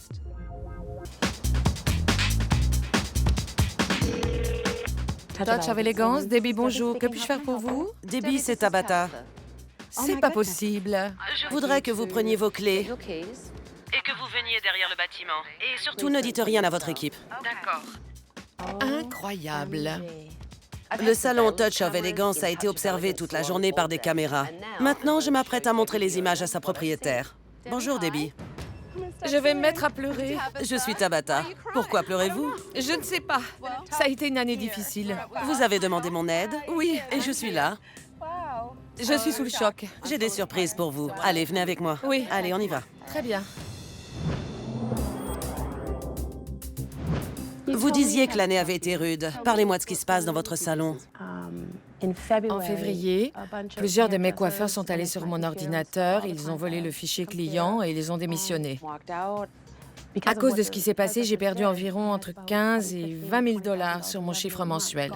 Touch of élégance, Debbie, bonjour. Que puis-je faire pour vous? Debbie, c'est Tabata. C'est pas possible. Je voudrais que vous preniez vos clés et que vous veniez derrière le bâtiment. Et surtout, ne dites rien à votre équipe. D'accord. Incroyable. Le salon Touch of Élégance a été observé toute la journée par des caméras. Maintenant, je m'apprête à montrer les images à sa propriétaire. Bonjour, Debbie. Je vais me mettre à pleurer. Je suis Tabata. Pourquoi pleurez-vous? Je ne sais pas. Ça a été une année difficile. Vous avez demandé mon aide? Oui. Et je suis là. Je suis sous le choc. J'ai des surprises pour vous. Allez, venez avec moi. Oui. Allez, on y va. Très bien. Vous disiez que l'année avait été rude. Parlez-moi de ce qui se passe dans votre salon. En février, plusieurs de mes coiffeurs sont allés sur mon ordinateur, ils ont volé le fichier client et ils ont démissionné. À cause de ce qui s'est passé, j'ai perdu environ entre 15 et 20 000 $ sur mon chiffre mensuel.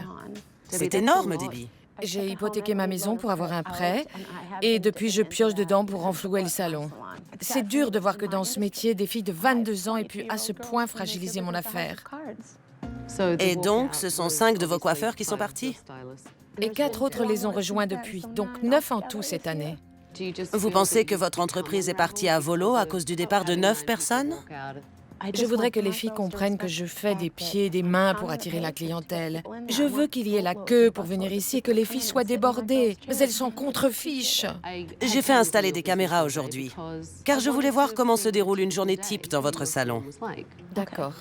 C'est énorme, Debbie. J'ai hypothéqué ma maison pour avoir un prêt et depuis, je pioche dedans pour renflouer le salon. C'est dur de voir que dans ce métier, des filles de 22 ans aient pu à ce point fragiliser mon affaire. Et donc, ce sont 5 de vos coiffeurs qui sont partis? Et 4 autres les ont rejoints depuis, donc 9 en tout cette année. Vous pensez que votre entreprise est partie à volo à cause du départ de 9 personnes? Je voudrais que les filles comprennent que je fais des pieds et des mains pour attirer la clientèle. Je veux qu'il y ait la queue pour venir ici et que les filles soient débordées. Mais elles s'en contrefichent. J'ai fait installer des caméras aujourd'hui, car je voulais voir comment se déroule une journée type dans votre salon. D'accord.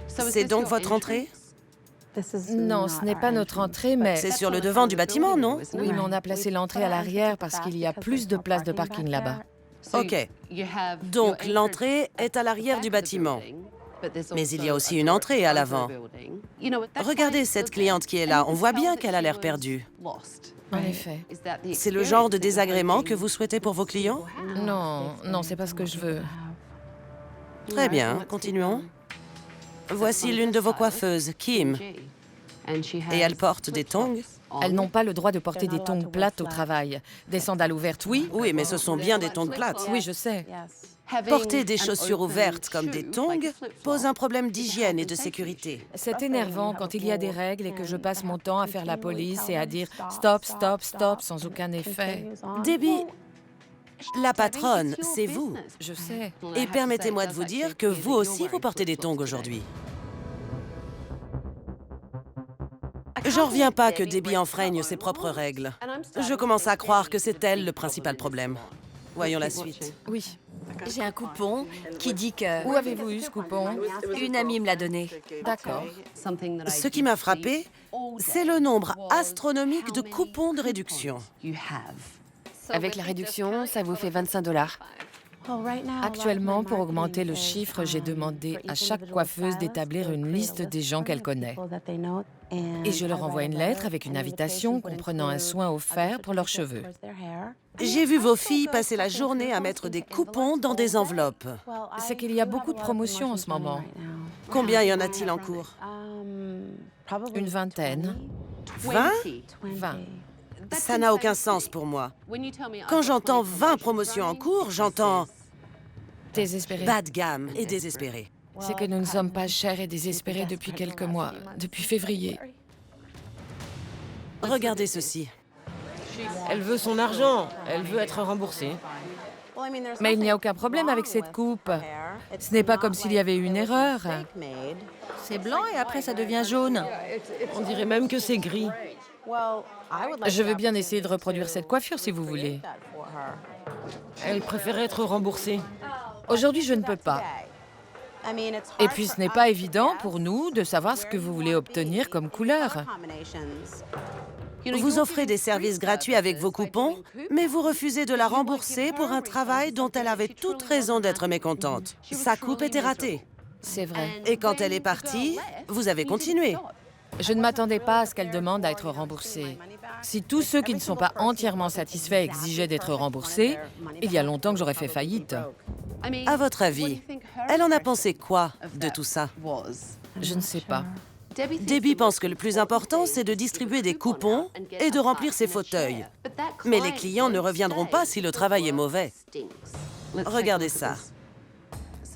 C'est donc votre entrée? Non, ce n'est pas notre entrée, mais... C'est sur le devant du bâtiment, non? Oui, mais on a placé l'entrée à l'arrière parce qu'il y a plus de place de parking là-bas. Ok. Donc l'entrée est à l'arrière du bâtiment. Mais il y a aussi une entrée à l'avant. Regardez cette cliente qui est là. On voit bien qu'elle a l'air perdue. En effet. C'est le genre de désagrément que vous souhaitez pour vos clients? Non, c'est pas ce que je veux. Très bien, continuons. Voici l'une de vos coiffeuses, Kim. Et elle porte des tongs? Elles n'ont pas le droit de porter des tongs plates au travail. Des sandales ouvertes, oui. Oui, mais ce sont bien des tongs plates. Oui, je sais. Porter des chaussures ouvertes comme des tongs pose un problème d'hygiène et de sécurité. C'est énervant quand il y a des règles et que je passe mon temps à faire la police et à dire « stop, stop, stop » sans aucun effet. Debbie, la patronne, c'est vous. Je sais. Et permettez-moi de vous dire que vous aussi, vous portez des tongs aujourd'hui. J'en reviens pas que Debbie enfreigne ses propres règles. Je commence à croire que c'est elle le principal problème. Voyons la suite. Oui. J'ai un coupon qui dit que... Où avez-vous eu ce coupon? Une amie me l'a donné. D'accord. Ce qui m'a frappé, c'est le nombre astronomique de coupons de réduction. Avec la réduction, ça vous fait 25 $. Actuellement, pour augmenter le chiffre, j'ai demandé à chaque coiffeuse d'établir une liste des gens qu'elle connaît. Et je leur envoie une lettre avec une invitation comprenant un soin offert pour leurs cheveux. J'ai vu vos filles passer la journée à mettre des coupons dans des enveloppes. C'est qu'il y a beaucoup de promotions en ce moment. Combien y en a-t-il en cours? Une vingtaine. 20? 20. Ça n'a aucun sens pour moi. Quand j'entends 20 promotions en cours, j'entends Désespéré. bas de gamme et désespéré. C'est que nous ne sommes pas chers et désespérés depuis quelques mois, depuis février. Regardez ceci. Elle veut son argent, elle veut être remboursée. Mais il n'y a aucun problème avec cette coupe. Ce n'est pas comme s'il y avait eu une erreur. C'est blanc et après ça devient jaune. On dirait même que c'est gris. Je veux bien essayer de reproduire cette coiffure si vous voulez. Elle préfère être remboursée. Aujourd'hui, je ne peux pas. Et puis, ce n'est pas évident pour nous de savoir ce que vous voulez obtenir comme couleur. Vous offrez des services gratuits avec vos coupons, mais vous refusez de la rembourser pour un travail dont elle avait toute raison d'être mécontente. Sa coupe était ratée. C'est vrai. Et quand elle est partie, vous avez continué. Je ne m'attendais pas à ce qu'elle demande à être remboursée. Si tous ceux qui ne sont pas entièrement satisfaits exigeaient d'être remboursés, il y a longtemps que j'aurais fait faillite. À votre avis, elle en a pensé quoi de tout ça? Je ne sais pas. Debbie pense que le plus important, c'est de distribuer des coupons et de remplir ses fauteuils. Mais les clients ne reviendront pas si le travail est mauvais. Regardez ça.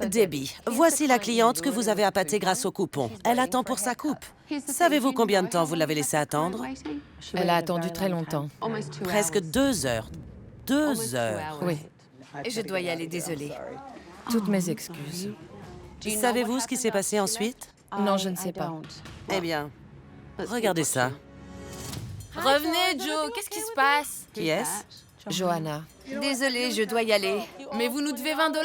Debbie, voici la cliente que vous avez appâtée grâce au coupon. Elle attend pour sa coupe. Savez-vous combien de temps vous l'avez laissée attendre? Elle a attendu très longtemps. Presque 2 heures. 2 heures. Oui. Je dois y aller, désolée. Toutes mes excuses. Savez-vous ce qui s'est passé ensuite? Non, je ne sais pas. Eh bien, regardez ça. Revenez, Joe, qu'est-ce qui se passe? Qui est-ce? Johanna. Désolée, je dois y aller. Mais vous nous devez 20 $.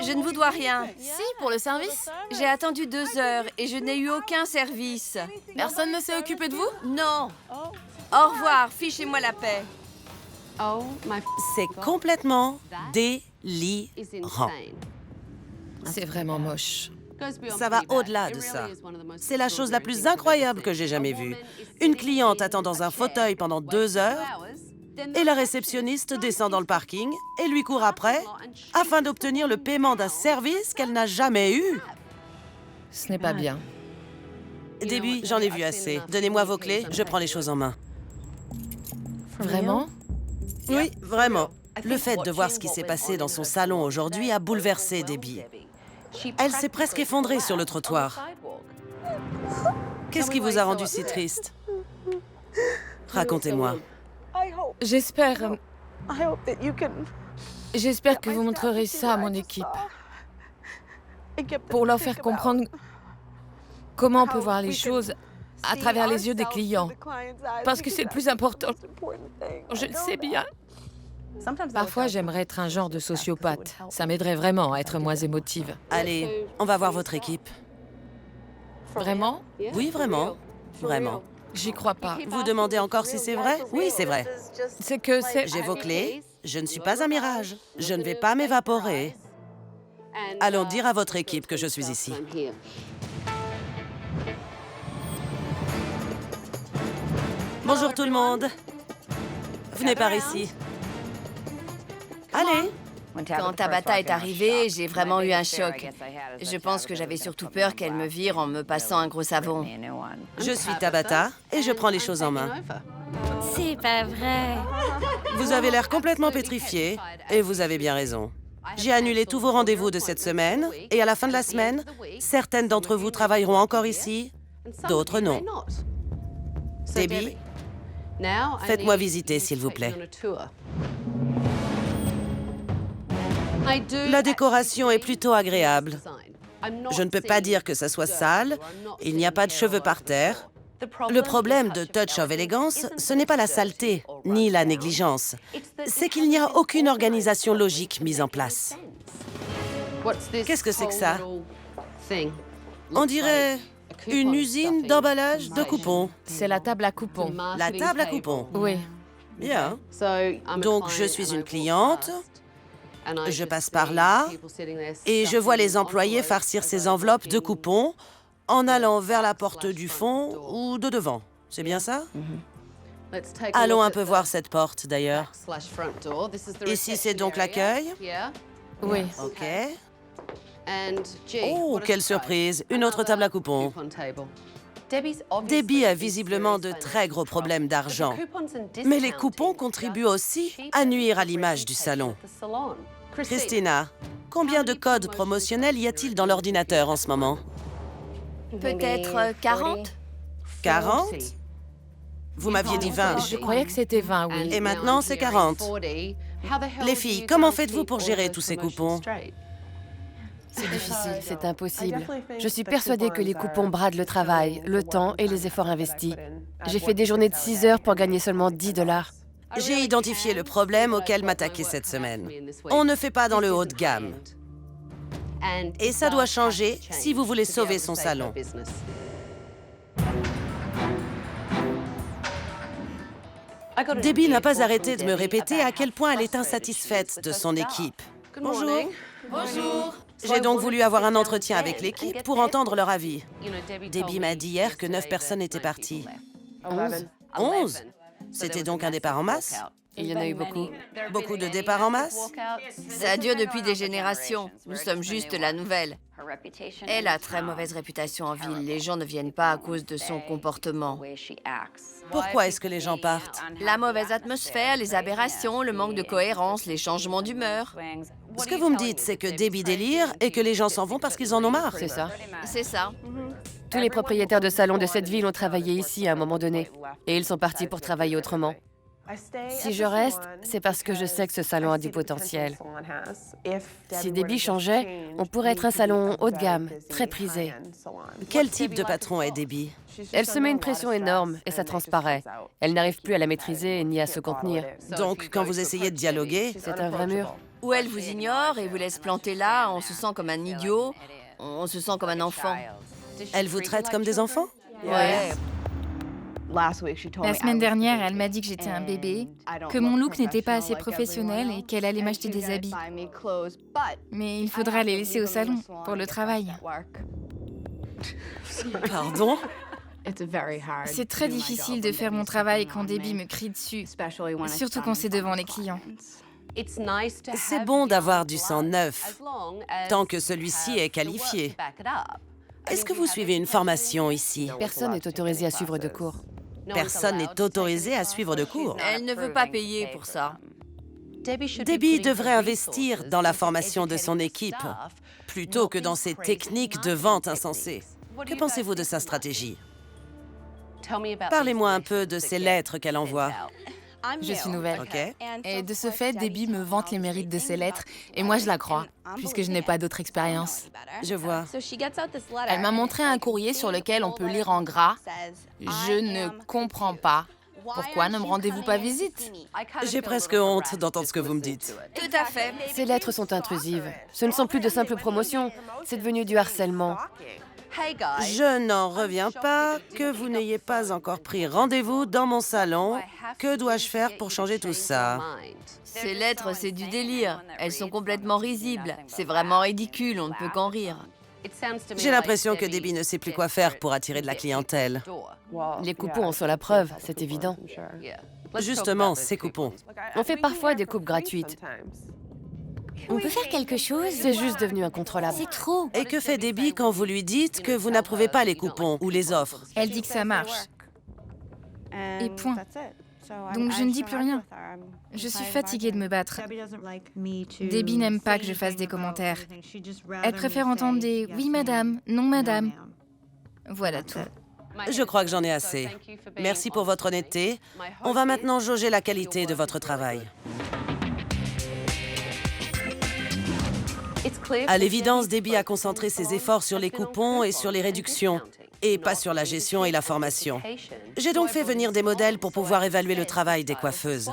Je ne vous dois rien. Si, pour le service. J'ai attendu 2 heures et je n'ai eu aucun service. Personne ne s'est occupé de vous? Non. Au revoir, fichez-moi la paix. C'est complètement délirant. C'est vraiment moche. Ça va au-delà de ça. C'est la chose la plus incroyable que j'ai jamais vue. Une cliente attend dans un fauteuil pendant 2 heures et la réceptionniste descend dans le parking et lui court après afin d'obtenir le paiement d'un service qu'elle n'a jamais eu. Ce n'est pas bien. Debbie, j'en ai vu assez. Donnez-moi vos clés, je prends les choses en main. Vraiment? Oui, vraiment. Le fait de voir ce qui s'est passé dans son salon aujourd'hui a bouleversé Debbie. Elle s'est presque effondrée sur le trottoir. Qu'est-ce qui vous a rendu si triste? Racontez-moi. J'espère que vous montrerez ça à mon équipe. pour leur faire comprendre comment on peut voir les choses à travers les yeux des clients. Parce que c'est le plus important. Je le sais bien. Parfois, j'aimerais être un genre de sociopathe. Ça m'aiderait vraiment à être moins émotive. Allez, on va voir votre équipe. Vraiment? Oui, vraiment. Vraiment. J'y crois pas. Vous demandez encore si c'est vrai? Oui, c'est vrai. C'est que c'est... J'ai vos clés. Je ne suis pas un mirage. Je ne vais pas m'évaporer. Allons dire à votre équipe que je suis ici. Bonjour tout le monde. Venez par ici. Allez. Quand Tabata est arrivée, j'ai vraiment eu un choc. Je pense que j'avais surtout peur qu'elle me vire en me passant un gros savon. Je suis Tabata et je prends les choses en main. C'est pas vrai. Vous avez l'air complètement pétrifié et vous avez bien raison. J'ai annulé tous vos rendez-vous de cette semaine et à la fin de la semaine, certaines d'entre vous travailleront encore ici, d'autres non. Debbie, faites-moi visiter, s'il vous plaît. La décoration est plutôt agréable. Je ne peux pas dire que ça soit sale. Il n'y a pas de cheveux par terre. Le problème de Touch of Elegance, ce n'est pas la saleté, ni la négligence. C'est qu'il n'y a aucune organisation logique mise en place. Qu'est-ce que c'est que ça? On dirait une usine d'emballage de coupons. C'est la table à coupons. La table à coupons. Oui. Bien. Donc, je suis une cliente. Je passe par là et je vois les employés farcir ces enveloppes de coupons en allant vers la porte du fond ou de devant. C'est bien ça? Allons un peu voir cette porte, d'ailleurs. Ici, c'est donc l'accueil? Oui. OK. Oh, quelle surprise! Une autre table à coupons. Debbie a visiblement de très gros problèmes d'argent. Mais les coupons contribuent aussi à nuire à l'image du salon. Christina, combien de codes promotionnels y a-t-il dans l'ordinateur en ce moment? Peut-être 40? 40? Vous m'aviez dit 20. Je croyais que c'était 20, oui. Et maintenant, c'est 40. Les filles, comment faites-vous pour gérer tous ces coupons? C'est difficile, c'est impossible. Je suis persuadée que les coupons bradent le travail, le temps et les efforts investis. J'ai fait des journées de 6 heures pour gagner seulement 10 $. J'ai identifié le problème auquel m'attaquer cette semaine. On ne fait pas dans le haut de gamme. Et ça doit changer si vous voulez sauver son salon. Debbie n'a pas arrêté de me répéter à quel point elle est insatisfaite de son équipe. Bonjour. Bonjour. J'ai donc voulu avoir un entretien avec l'équipe pour entendre leur avis. Debbie m'a dit hier que 9 personnes étaient parties. 11. 11? C'était donc un départ en masse? Il y en a eu beaucoup. Beaucoup de départs en masse? Ça dure depuis des générations. Nous sommes juste la nouvelle. Elle a très mauvaise réputation en ville. Les gens ne viennent pas à cause de son comportement. Pourquoi est-ce que les gens partent? La mauvaise atmosphère, les aberrations, le manque de cohérence, les changements d'humeur. Ce que vous me dites, c'est que Debbie délire et que les gens s'en vont parce qu'ils en ont marre. C'est ça. C'est ça. Tous les propriétaires de salons de cette ville ont travaillé ici à un moment donné. Et ils sont partis pour travailler autrement. Si je reste, c'est parce que je sais que ce salon a du potentiel. Si Debbie changeait, on pourrait être un salon haut de gamme, très prisé. Quel type de patron est Debbie? Elle se met une pression énorme et ça transparaît. Elle n'arrive plus à la maîtriser ni à se contenir. Donc, quand vous essayez de dialoguer... C'est un vrai mur. Ou elle vous ignore et vous laisse planter là, on se sent comme un idiot, on se sent comme un enfant. Elle vous traite comme des enfants? Ouais. La semaine dernière, elle m'a dit que j'étais un bébé, que mon look n'était pas assez professionnel et qu'elle allait m'acheter des habits. Mais il faudra les laisser au salon pour le travail. Pardon? C'est très difficile de faire mon travail quand Debbie me crie dessus, surtout quand c'est devant les clients. C'est bon d'avoir du sang neuf, tant que celui-ci est qualifié. Est-ce que vous suivez une formation ici? Personne n'est autorisé à suivre de cours. Personne n'est autorisé à suivre de cours. Elle ne veut pas payer pour ça. Debbie devrait investir dans la formation de son équipe, plutôt que dans ses techniques de vente insensées. Que pensez-vous de sa stratégie? Parlez-moi un peu de ces lettres qu'elle envoie. Je suis nouvelle. Ok. Et de ce fait, Debbie me vante les mérites de ses lettres, et moi je la crois, puisque je n'ai pas d'autre expérience. Je vois. Elle m'a montré un courrier sur lequel on peut lire en gras « Je ne comprends pas. Pourquoi ne me rendez-vous pas visite ?» J'ai presque honte d'entendre ce que vous me dites. Tout à fait. Ces lettres sont intrusives. Ce ne sont plus de simples promotions. C'est devenu du harcèlement. Je n'en reviens pas que vous n'ayez pas encore pris rendez-vous dans mon salon. Que dois-je faire pour changer tout ça? Ces lettres, c'est du délire. Elles sont complètement risibles. C'est vraiment ridicule, on ne peut qu'en rire. J'ai l'impression que Debbie ne sait plus quoi faire pour attirer de la clientèle. Les coupons en sont la preuve, c'est évident. Justement, ces coupons. On fait parfois des coupes gratuites. On peut faire quelque chose? C'est juste devenu incontrôlable. C'est trop. Et que fait Debbie quand vous lui dites que vous n'approuvez pas les coupons ou les offres? Elle dit que ça marche. Et point. Donc je ne dis plus rien. Je suis fatiguée de me battre. Debbie n'aime pas que je fasse des commentaires. Elle préfère entendre des « oui madame »,« non madame ». Voilà tout. Je crois que j'en ai assez. Merci pour votre honnêteté. On va maintenant jauger la qualité de votre travail. À l'évidence, Debbie a concentré ses efforts sur les coupons et sur les réductions, et pas sur la gestion et la formation. J'ai donc fait venir des modèles pour pouvoir évaluer le travail des coiffeuses.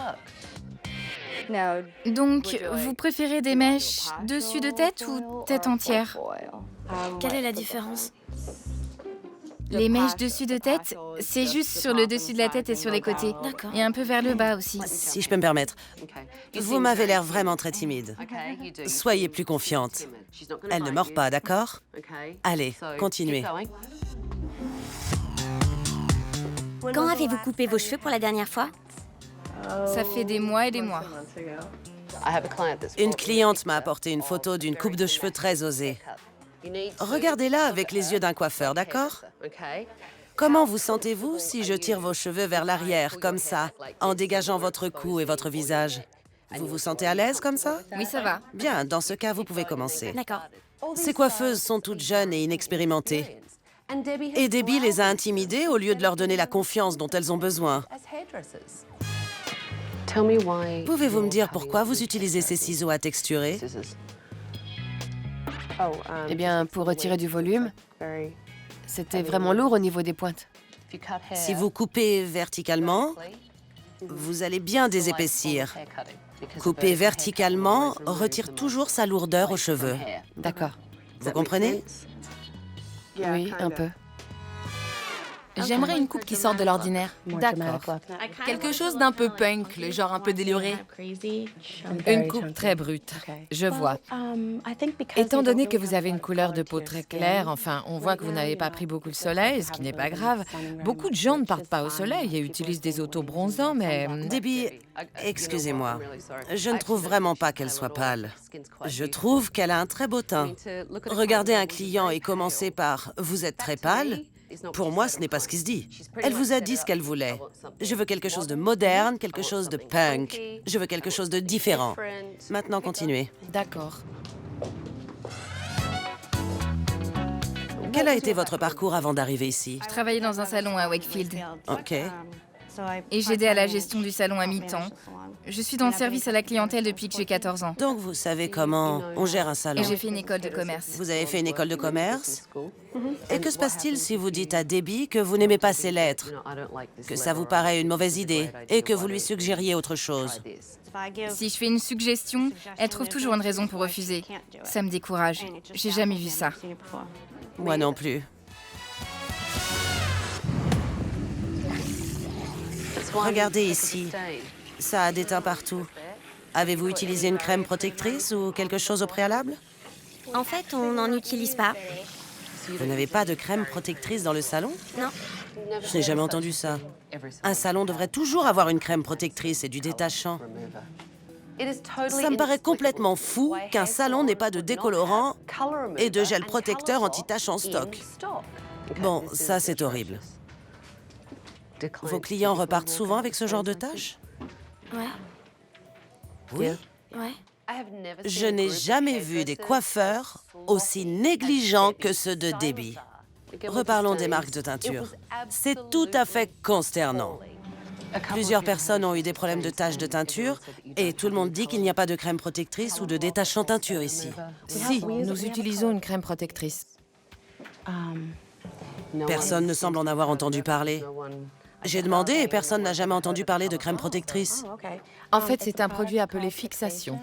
Donc, vous préférez des mèches dessus de tête ou tête entière? Quelle est la différence? Les mèches dessus de tête, c'est juste sur le dessus de la tête et sur les côtés. D'accord. Et un peu vers le bas aussi. Si je peux me permettre, vous m'avez l'air vraiment très timide. Soyez plus confiante. Elle ne mord pas, d'accord? Allez, continuez. Quand avez-vous coupé vos cheveux pour la dernière fois? Ça fait des mois et des mois. Une cliente m'a apporté une photo d'une coupe de cheveux très osée. Regardez-la avec les yeux d'un coiffeur, d'accord? Comment vous sentez-vous si je tire vos cheveux vers l'arrière, comme ça, en dégageant votre cou et votre visage? Vous vous sentez à l'aise comme ça? Oui, ça va. Bien, dans ce cas, vous pouvez commencer. D'accord. Ces coiffeuses sont toutes jeunes et inexpérimentées. Et Debbie les a intimidées au lieu de leur donner la confiance dont elles ont besoin. Pouvez-vous me dire pourquoi vous utilisez ces ciseaux à texturer? Eh bien, pour retirer du volume, c'était vraiment lourd au niveau des pointes. Si vous coupez verticalement, vous allez bien désépaissir. Couper verticalement retire toujours sa lourdeur aux cheveux. D'accord. Vous comprenez? Oui, un peu. J'aimerais une coupe qui sorte de l'ordinaire. D'accord. Quelque chose d'un peu punk, le genre un peu déluré. Une coupe très brute, je vois. Étant donné que vous avez une couleur de peau très claire, enfin, on voit que vous n'avez pas pris beaucoup de soleil, ce qui n'est pas grave. Beaucoup de gens ne partent pas au soleil et utilisent des auto-bronzants, mais... Debbie, excusez-moi, je ne trouve vraiment pas qu'elle soit pâle. Je trouve qu'elle a un très beau teint. Regarder un client et commencer par « vous êtes très pâle », pour moi, ce n'est pas ce qui se dit. Elle vous a dit ce qu'elle voulait. Je veux quelque chose de moderne, quelque chose de punk. Je veux quelque chose de différent. Maintenant, continuez. D'accord. Quel a été votre parcours avant d'arriver ici? Je travaillais dans un salon à Wakefield. OK. Et j'aidais à la gestion du salon à mi-temps. Je suis dans le service à la clientèle depuis que j'ai 14 ans. Donc, vous savez comment on gère un salon. Et j'ai fait une école de commerce. Vous avez fait une école de commerce? Et que se passe-t-il si vous dites à Debbie que vous n'aimez pas ces lettres, que ça vous paraît une mauvaise idée et que vous lui suggériez autre chose? Si je fais une suggestion, elle trouve toujours une raison pour refuser. Ça me décourage. J'ai jamais vu ça. Moi non plus. Regardez ici. Ça a des teints partout. Avez-vous utilisé une crème protectrice ou quelque chose au préalable? En fait, on n'en utilise pas. Vous n'avez pas de crème protectrice dans le salon? Non. Je n'ai jamais entendu ça. Un salon devrait toujours avoir une crème protectrice et du détachant. Ça me paraît complètement fou qu'un salon n'ait pas de décolorant et de gel protecteur anti-tache en stock. Bon, ça c'est horrible. Vos clients repartent souvent avec ce genre de tâches? Ouais. Oui. Ouais. Je n'ai jamais vu des coiffeurs aussi négligents que ceux de Debbie. Reparlons des marques de teinture. C'est tout à fait consternant. Plusieurs personnes ont eu des problèmes de taches de teinture et tout le monde dit qu'il n'y a pas de crème protectrice ou de détachant teinture ici. Si, nous utilisons une crème protectrice. Personne ne semble en avoir entendu parler. J'ai demandé et personne n'a jamais entendu parler de crème protectrice. En fait, c'est un produit appelé fixation.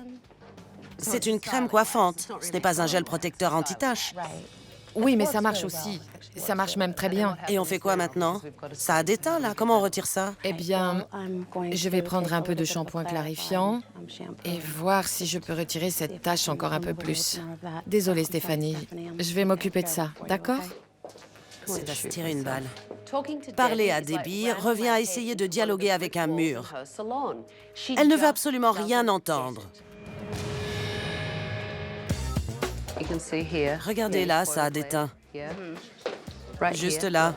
C'est une crème coiffante. Ce n'est pas un gel protecteur anti-taches. Oui, mais ça marche aussi. Ça marche même très bien. Et on fait quoi maintenant? Ça a déteint, là. Comment on retire ça? Eh bien, je vais prendre un peu de shampoing clarifiant et voir si je peux retirer cette tache encore un peu plus. Désolée, Stéphanie. Je vais m'occuper de ça, d'accord? C'est à se tirer une balle. Parler à Debbie revient à essayer de dialoguer avec un mur. Elle ne veut absolument rien entendre. Regardez là, ça a déteint. Juste là.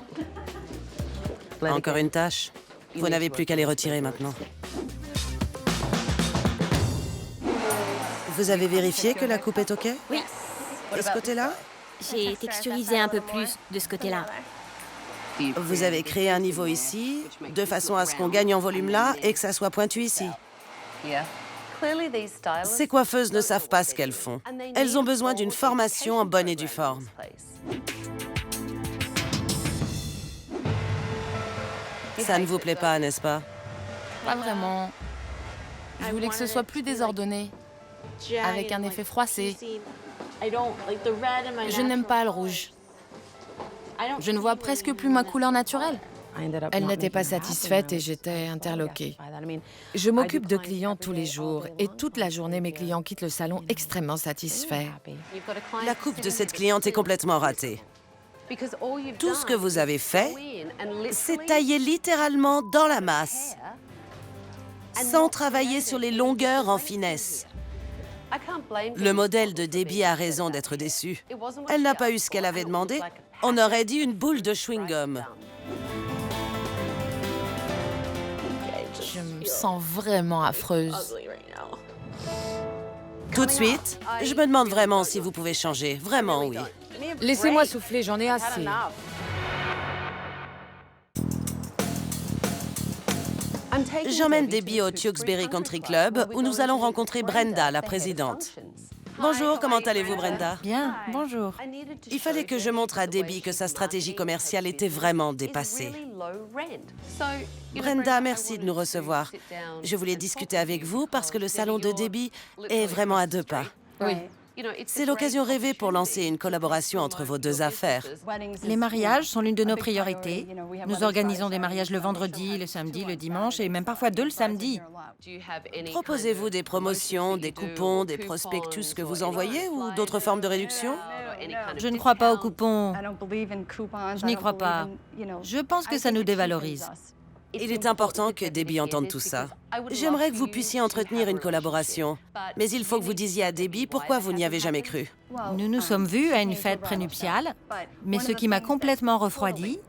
Encore une tache. Vous n'avez plus qu'à les retirer maintenant. Vous avez vérifié que la coupe est OK? Oui. Et ce côté-là? J'ai texturisé un peu plus de ce côté-là. Vous avez créé un niveau ici, de façon à ce qu'on gagne en volume là et que ça soit pointu ici. Ces coiffeuses ne savent pas ce qu'elles font. Elles ont besoin d'une formation en bonne et due forme. Ça ne vous plaît pas, n'est-ce pas? Pas vraiment. Je voulais que ce soit plus désordonné, avec un effet froissé. Je n'aime pas le rouge. Je ne vois presque plus ma couleur naturelle. Elle n'était pas satisfaite et j'étais interloquée. Je m'occupe de clients tous les jours et toute la journée, mes clients quittent le salon extrêmement satisfaits. La coupe de cette cliente est complètement ratée. Tout ce que vous avez fait, c'est tailler littéralement dans la masse, sans travailler sur les longueurs en finesse. Le modèle de Debbie a raison d'être déçu. Elle n'a pas eu ce qu'elle avait demandé. On aurait dit une boule de chewing-gum. Je me sens vraiment affreuse. Tout de suite, je me demande vraiment si vous pouvez changer. Vraiment, oui. Laissez-moi souffler, j'en ai assez. J'emmène Debbie au Tewksbury Country Club où nous allons rencontrer Brenda, la présidente. Bonjour, comment allez-vous, Brenda? Bien, bonjour. Il fallait que je montre à Debbie que sa stratégie commerciale était vraiment dépassée. Brenda, merci de nous recevoir. Je voulais discuter avec vous parce que le salon de Debbie est vraiment à 2 pas. Oui. C'est l'occasion rêvée pour lancer une collaboration entre vos 2 affaires. Les mariages sont l'une de nos priorités. Nous organisons des mariages le vendredi, le samedi, le dimanche et même parfois 2 le samedi. Proposez-vous des promotions, des coupons, des prospectus que vous envoyez ou d'autres formes de réduction? Je ne crois pas aux coupons. Je n'y crois pas. Je pense que ça nous dévalorise. Il est important que Debbie entende tout ça. J'aimerais que vous puissiez entretenir une collaboration, mais il faut que vous disiez à Debbie pourquoi vous n'y avez jamais cru. Nous nous sommes vus à une fête prénuptiale, mais ce qui m'a complètement refroidi,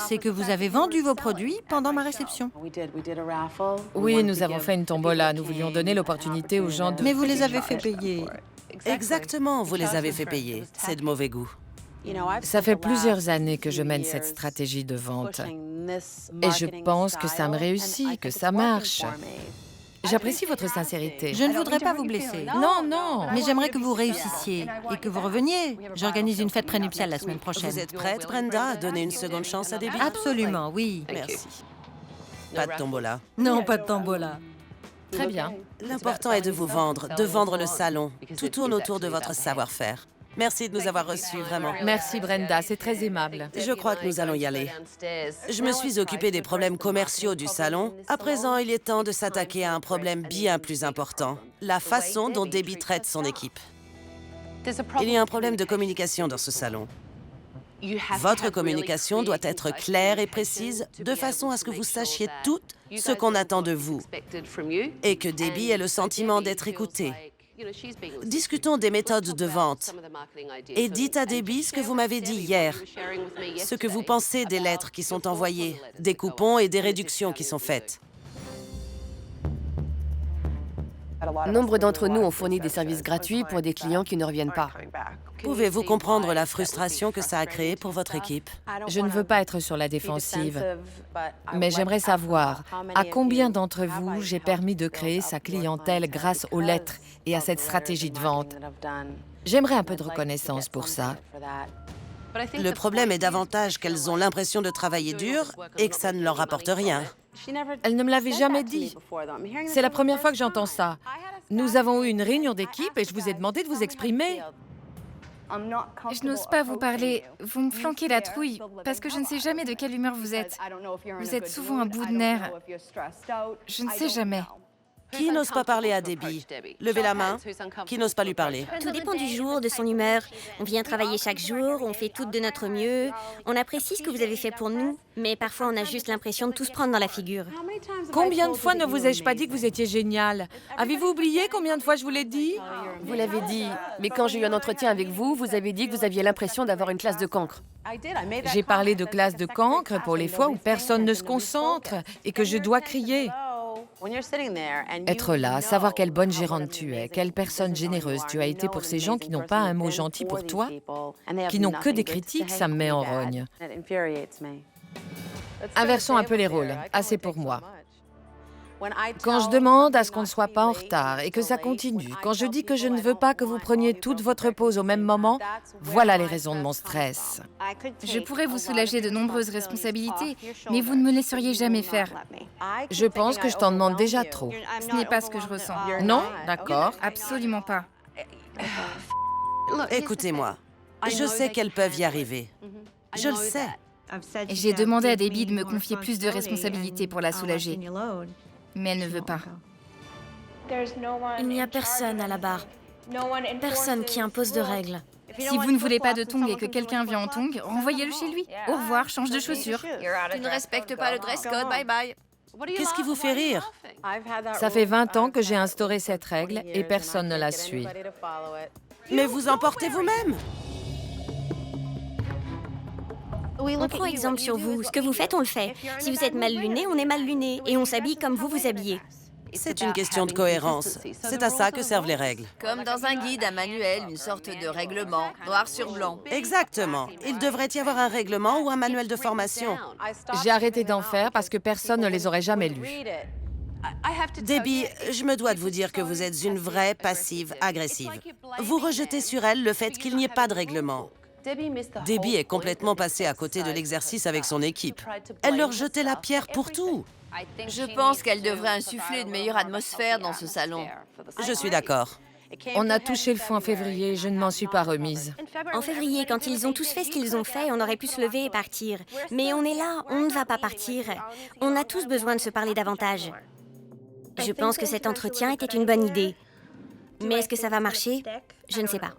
c'est que vous avez vendu vos produits pendant ma réception. Oui, nous avons fait une tombola. Nous voulions donner l'opportunité aux gens de... Mais vous les avez fait payer. Exactement, vous les avez fait payer. C'est de mauvais goût. Ça fait plusieurs années que je mène cette stratégie de vente. Et je pense que ça me réussit, que ça marche. J'apprécie votre sincérité. Je ne voudrais pas vous blesser. Non, non. Mais j'aimerais que vous réussissiez et que vous reveniez. J'organise une fête prénuptiale la semaine prochaine. Vous êtes prête, Brenda, à donner une seconde chance à Debbie? Absolument, oui. Merci. Pas de tombola. Non, pas de tombola. Très bien. L'important est de vous vendre, de vendre le salon. Tout tourne autour de votre savoir-faire. Merci de nous avoir reçus, vraiment. Merci, Brenda, c'est très aimable. Je crois que nous allons y aller. Je me suis occupée des problèmes commerciaux du salon. À présent, il est temps de s'attaquer à un problème bien plus important, la façon dont Debbie traite son équipe. Il y a un problème de communication dans ce salon. Votre communication doit être claire et précise, de façon à ce que vous sachiez tout ce qu'on attend de vous et que Debbie ait le sentiment d'être écoutée. Discutons des méthodes de vente. Et dites à Debbie ce que vous m'avez dit hier, ce que vous pensez des lettres qui sont envoyées, des coupons et des réductions qui sont faites. Nombre d'entre nous ont fourni des services gratuits pour des clients qui ne reviennent pas. Pouvez-vous comprendre la frustration que ça a créée pour votre équipe? Je ne veux pas être sur la défensive, mais j'aimerais savoir à combien d'entre vous j'ai permis de créer sa clientèle grâce aux lettres et à cette stratégie de vente. J'aimerais un peu de reconnaissance pour ça. Le problème est davantage qu'elles ont l'impression de travailler dur et que ça ne leur rapporte rien. Elle ne me l'avait jamais dit. C'est la première fois que j'entends ça. Nous avons eu une réunion d'équipe et je vous ai demandé de vous exprimer. Je n'ose pas vous parler. Vous me flanquez la trouille, parce que je ne sais jamais de quelle humeur vous êtes. Vous êtes souvent à bout de nerfs. Je ne sais jamais. Qui n'ose pas parler à Debbie? Levez la main. Qui n'ose pas lui parler? Tout dépend du jour, de son humeur. On vient travailler chaque jour, on fait tout de notre mieux. On apprécie ce que vous avez fait pour nous, mais parfois on a juste l'impression de tout se prendre dans la figure. Combien de fois ne vous ai-je pas dit que vous étiez génial? Avez-vous oublié combien de fois je vous l'ai dit? Vous l'avez dit, mais quand j'ai eu un entretien avec vous, vous avez dit que vous aviez l'impression d'avoir une classe de cancre. J'ai parlé de classe de cancre pour les fois où personne ne se concentre et que je dois crier. Être là, savoir quelle bonne gérante tu es, quelle personne généreuse tu as été pour ces gens qui n'ont pas un mot gentil pour toi, qui n'ont que des critiques, ça me met en rogne. Inversons un peu les rôles, assez pour moi. Quand je demande à ce qu'on ne soit pas en retard et que ça continue, quand je dis que je ne veux pas que vous preniez toute votre pause au même moment, voilà les raisons de mon stress. Je pourrais vous soulager de nombreuses responsabilités, mais vous ne me laisseriez jamais faire. Je pense que je t'en demande déjà trop. Ce n'est pas ce que je ressens. Non? D'accord. Absolument pas. Écoutez-moi, je sais qu'elles peuvent y arriver. Je le sais. J'ai demandé à Debbie de me confier plus de responsabilités pour la soulager. Mais elle ne veut pas. Il n'y a personne à la barre. Personne qui impose de règles. Si vous ne voulez pas de tongs et que quelqu'un vient en tongs, renvoyez-le chez lui. Au revoir, change de chaussures. Tu ne respectes pas le dress code, bye bye. Qu'est-ce qui vous fait rire? Ça fait 20 ans que j'ai instauré cette règle et personne ne la suit. Mais vous en portez vous-même. On prend exemple sur vous. Ce que vous faites, on le fait. Si vous êtes mal luné, on est mal luné. Et on s'habille comme vous vous habillez. C'est une question de cohérence. C'est à ça que servent les règles. Comme dans un guide, un manuel, une sorte de règlement, noir sur blanc. Exactement. Il devrait y avoir un règlement ou un manuel de formation. J'ai arrêté d'en faire parce que personne ne les aurait jamais lus. Debbie, je me dois de vous dire que vous êtes une vraie passive agressive. Vous rejetez sur elle le fait qu'il n'y ait pas de règlement. Debbie est complètement passée à côté de l'exercice avec son équipe. Elle leur jetait la pierre pour tout. Je pense qu'elle devrait insuffler une meilleure atmosphère dans ce salon. Je suis d'accord. On a touché le fond en février, je ne m'en suis pas remise. En février, quand ils ont tous fait ce qu'ils ont fait, on aurait pu se lever et partir. Mais on est là, on ne va pas partir. On a tous besoin de se parler davantage. Je pense que cet entretien était une bonne idée. Mais est-ce que ça va marcher? Je ne sais pas.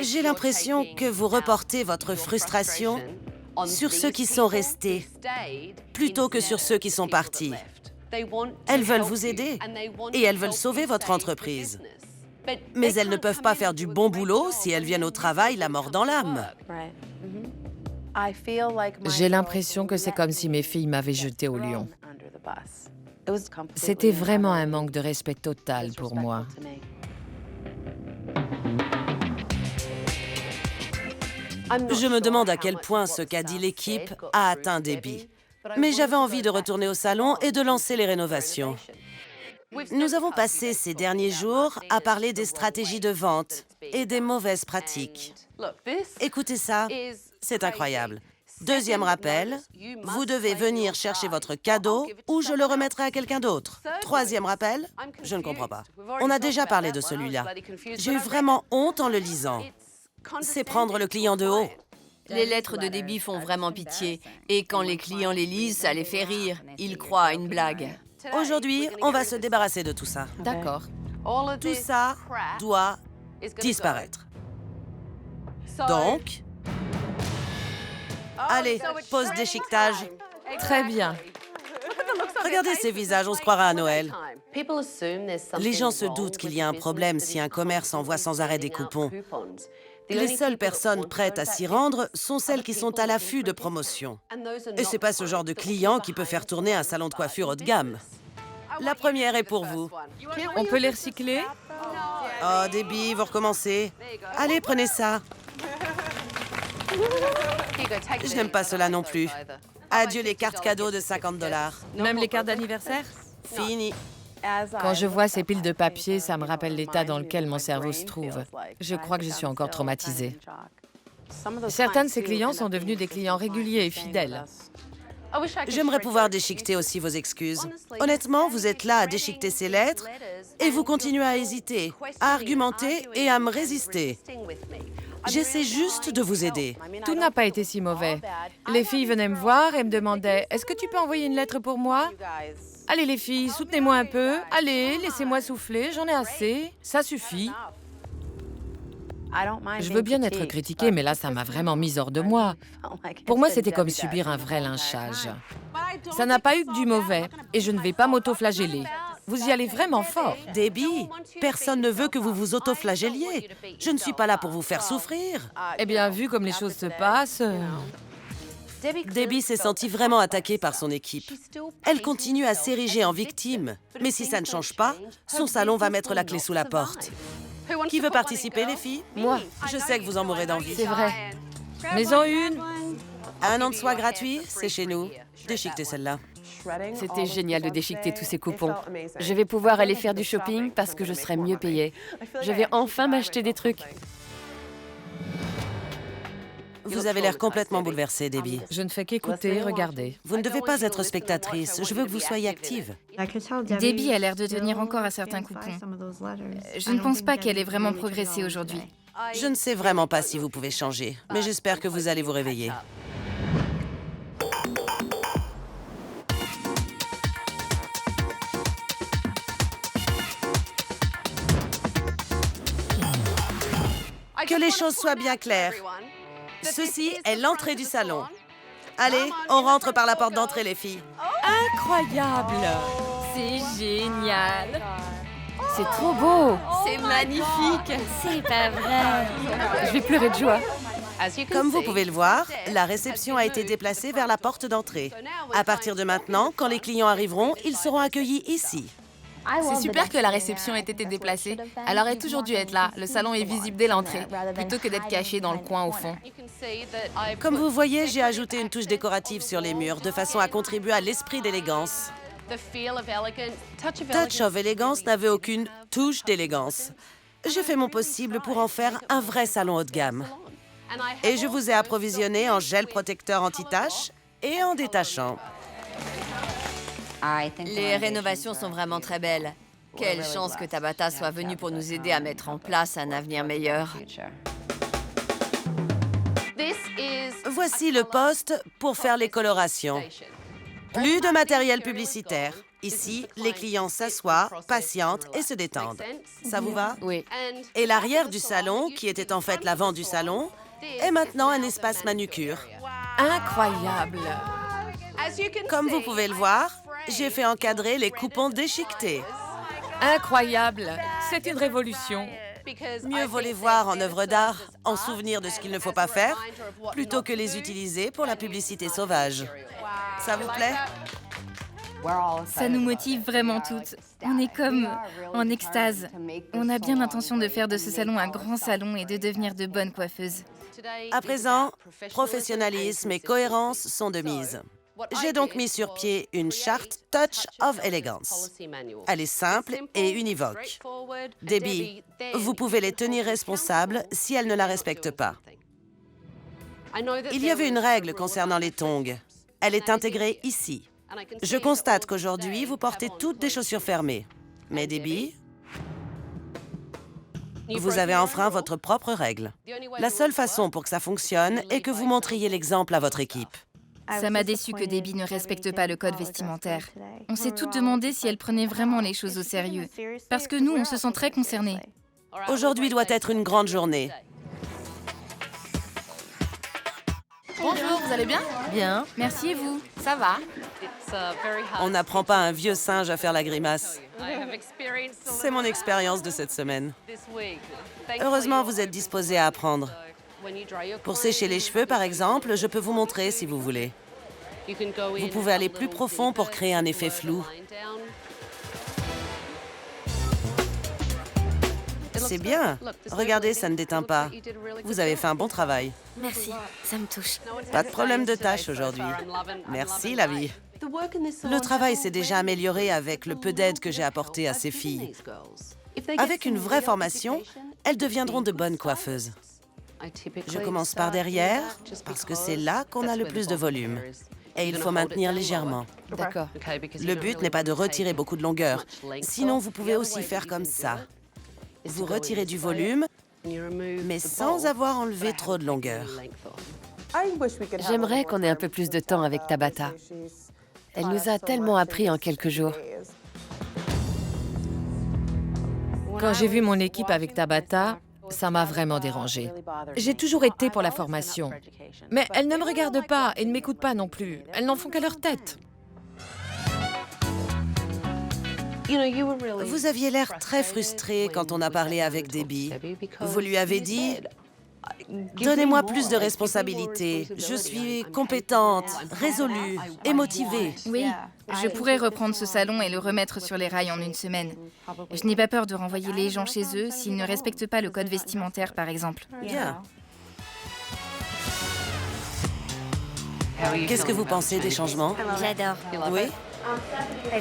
J'ai l'impression que vous reportez votre frustration sur ceux qui sont restés, plutôt que sur ceux qui sont partis. Elles veulent vous aider et elles veulent sauver votre entreprise. Mais elles ne peuvent pas faire du bon boulot si elles viennent au travail la mort dans l'âme. J'ai l'impression que c'est comme si mes filles m'avaient jeté au lion. C'était vraiment un manque de respect total pour moi. Je me demande à quel point ce qu'a dit l'équipe a atteint Debbie. Mais j'avais envie de retourner au salon et de lancer les rénovations. Nous avons passé ces derniers jours à parler des stratégies de vente et des mauvaises pratiques. Écoutez ça, c'est incroyable. Deuxième rappel, vous devez venir chercher votre cadeau ou je le remettrai à quelqu'un d'autre. Troisième rappel, je ne comprends pas. On a déjà parlé de celui-là. J'ai eu vraiment honte en le lisant. C'est prendre le client de haut. Les lettres de Debbie font vraiment pitié. Et quand les clients les lisent, ça les fait rire. Ils croient à une blague. Aujourd'hui, on va se débarrasser de tout ça. D'accord. Tout ça doit disparaître. Donc, allez, pause déchiquetage. Très bien. Regardez ces visages, on se croira à Noël. Les gens se doutent qu'il y a un problème si un commerce envoie sans arrêt des coupons. Les seules personnes prêtes à s'y rendre sont celles qui sont à l'affût de promotions. Et c'est pas ce genre de client qui peut faire tourner un salon de coiffure haut de gamme. La première est pour vous. On peut les recycler? Oh, Debbie, vous recommencez. Allez, prenez ça. Je n'aime pas cela non plus. Adieu les cartes cadeaux de 50 $. Même les cartes d'anniversaire? Fini. Quand je vois ces piles de papier, ça me rappelle l'état dans lequel mon cerveau se trouve. Je crois que je suis encore traumatisée. Certains de ces clients sont devenus des clients réguliers et fidèles. J'aimerais pouvoir déchiqueter aussi vos excuses. Honnêtement, vous êtes là à déchiqueter ces lettres et vous continuez à hésiter, à argumenter et à me résister. J'essaie juste de vous aider. Tout n'a pas été si mauvais. Les filles venaient me voir et me demandaient « Est-ce que tu peux envoyer une lettre pour moi ?» Allez les filles, soutenez-moi un peu. Allez, laissez-moi souffler, j'en ai assez. Ça suffit. Je veux bien être critiquée, mais là, ça m'a vraiment mise hors de moi. Pour moi, c'était comme subir un vrai lynchage. Ça n'a pas eu que du mauvais, et je ne vais pas m'auto-flageller. Vous y allez vraiment fort. Debbie, personne ne veut que vous vous auto-flagelliez. Je ne suis pas là pour vous faire souffrir. Eh bien, vu comme les choses se passent... Debbie s'est sentie vraiment attaquée par son équipe. Elle continue à s'ériger en victime. Mais si ça ne change pas, son salon va mettre la clé sous la porte. Qui veut participer, les filles? Moi. Je sais que vous en mourrez d'envie. C'est vrai. Maison une. Un an de soie gratuit, c'est chez nous. Déchiquetez celle-là. C'était génial de déchiqueter tous ces coupons. Je vais pouvoir aller faire du shopping parce que je serai mieux payée. Je vais enfin m'acheter des trucs. Vous avez l'air complètement bouleversée, Debbie. Je ne fais qu'écouter, regarder. Vous ne devez pas être spectatrice. Je veux que vous soyez active. Debbie a l'air de tenir encore à certains coupons. Je ne pense pas qu'elle ait vraiment progressé aujourd'hui. Je ne sais vraiment pas si vous pouvez changer, mais j'espère que vous allez vous réveiller. Que les choses soient bien claires. Ceci est l'entrée du salon. Allez, on rentre par la porte d'entrée, les filles. Incroyable! C'est génial! C'est trop beau! C'est magnifique! C'est pas vrai! Je vais pleurer de joie. Comme vous pouvez le voir, la réception a été déplacée vers la porte d'entrée. À partir de maintenant, quand les clients arriveront, ils seront accueillis ici. C'est super que la réception ait été déplacée. Elle aurait toujours dû être là. Le salon est visible dès l'entrée, plutôt que d'être caché dans le coin au fond. Comme vous voyez, j'ai ajouté une touche décorative sur les murs, de façon à contribuer à l'esprit d'élégance. Touch of Elegance n'avait aucune touche d'élégance. J'ai fait mon possible pour en faire un vrai salon haut de gamme. Et je vous ai approvisionné en gel protecteur anti-taches et en détachant. Les rénovations sont vraiment très belles. Quelle chance que Tabata soit venue pour nous aider à mettre en place un avenir meilleur. Voici le poste pour faire les colorations. Plus de matériel publicitaire. Ici, les clients s'assoient, patientent et se détendent. Ça vous va? Oui. Et l'arrière du salon, qui était en fait l'avant du salon, est maintenant un espace manucure. Incroyable! Comme vous pouvez le voir, j'ai fait encadrer les coupons déchiquetés. Incroyable! C'est une révolution. Mieux vaut les voir en œuvre d'art, en souvenir de ce qu'il ne faut pas faire, plutôt que les utiliser pour la publicité sauvage. Ça vous plaît? Ça nous motive vraiment toutes. On est comme en extase. On a bien l'intention de faire de ce salon un grand salon et de devenir de bonnes coiffeuses. À présent, professionnalisme et cohérence sont de mise. J'ai donc mis sur pied une charte Touch of Elegance. Elle est simple et univoque. Debbie, vous pouvez les tenir responsables si elles ne la respectent pas. Il y avait une règle concernant les tongs. Elle est intégrée ici. Je constate qu'aujourd'hui, vous portez toutes des chaussures fermées. Mais Debbie, vous avez enfreint votre propre règle. La seule façon pour que ça fonctionne est que vous montriez l'exemple à votre équipe. Ça m'a déçu que Debbie ne respecte pas le code vestimentaire. On s'est toutes demandé si elle prenait vraiment les choses au sérieux. Parce que nous, on se sent très concernés. Aujourd'hui doit être une grande journée. Bonjour, vous allez bien? Bien. Merci et vous? Ça va. On n'apprend pas un vieux singe à faire la grimace. C'est mon expérience de cette semaine. Heureusement, vous êtes disposés à apprendre. Pour sécher les cheveux, par exemple, je peux vous montrer si vous voulez. Vous pouvez aller plus profond pour créer un effet flou. C'est bien. Regardez, ça ne déteint pas. Vous avez fait un bon travail. Merci, ça me touche. Pas de problème de tâche aujourd'hui. Merci, la vie. Le travail s'est déjà amélioré avec le peu d'aide que j'ai apporté à ces filles. Avec une vraie formation, elles deviendront de bonnes coiffeuses. Je commence par derrière, parce que c'est là qu'on a le plus de volume. Et il faut maintenir légèrement. D'accord. Le but n'est pas de retirer beaucoup de longueur. Sinon, vous pouvez aussi faire comme ça. Vous retirez du volume, mais sans avoir enlevé trop de longueur. J'aimerais qu'on ait un peu plus de temps avec Tabata. Elle nous a tellement appris en quelques jours. Quand j'ai vu mon équipe avec Tabata, ça m'a vraiment dérangée. J'ai toujours été pour la formation. Mais elles ne me regardent pas et ne m'écoutent pas non plus. Elles n'en font qu'à leur tête. Vous aviez l'air très frustré quand on a parlé avec Debbie. Vous lui avez dit « Donnez-moi plus de responsabilités. Je suis compétente, résolue et motivée. » Oui, je pourrais reprendre ce salon et le remettre sur les rails en une semaine. Je n'ai pas peur de renvoyer les gens chez eux s'ils ne respectent pas le code vestimentaire, par exemple. Bien. Qu'est-ce que vous pensez des changements? J'adore. Oui?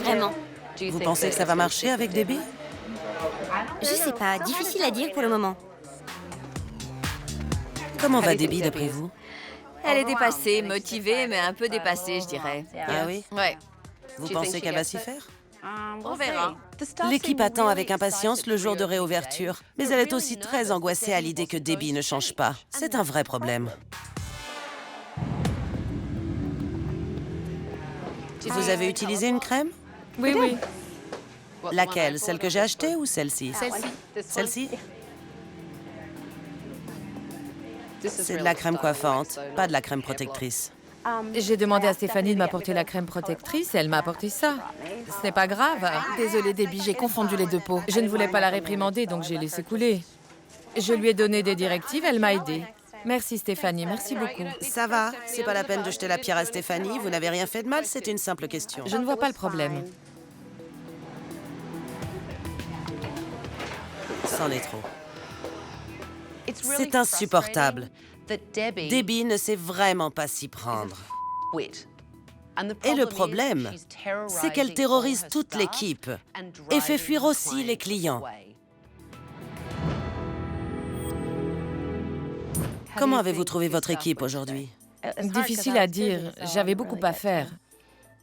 Vraiment. Vous pensez que ça va marcher avec Debbie? Je sais pas, difficile à dire pour le moment. Comment va Debbie d'après vous? Elle est dépassée, motivée, mais un peu dépassée, je dirais. Ah oui? Ouais. Vous pensez qu'elle va s'y faire? On verra. L'équipe attend avec impatience le jour de réouverture, mais elle est aussi très angoissée à l'idée que Debbie ne change pas. C'est un vrai problème. Vous avez utilisé une crème? Oui, oui. Laquelle? Celle que j'ai achetée ou celle-ci? Celle-ci. Celle-ci? C'est de la crème coiffante, pas de la crème protectrice. J'ai demandé à Stéphanie de m'apporter la crème protectrice et elle m'a apporté ça. Ce n'est pas grave. Désolée, Debbie, j'ai confondu les deux pots. Je ne voulais pas la réprimander, donc j'ai laissé couler. Je lui ai donné des directives, elle m'a aidée. Merci Stéphanie, merci beaucoup. Ça va, c'est pas la peine de jeter la pierre à Stéphanie, vous n'avez rien fait de mal, c'était une simple question. Je ne vois pas le problème. C'en est trop. C'est insupportable. Debbie ne sait vraiment pas s'y prendre. Et le problème, c'est qu'elle terrorise toute l'équipe et fait fuir aussi les clients. Comment avez-vous trouvé votre équipe aujourd'hui? Difficile à dire, j'avais beaucoup à faire.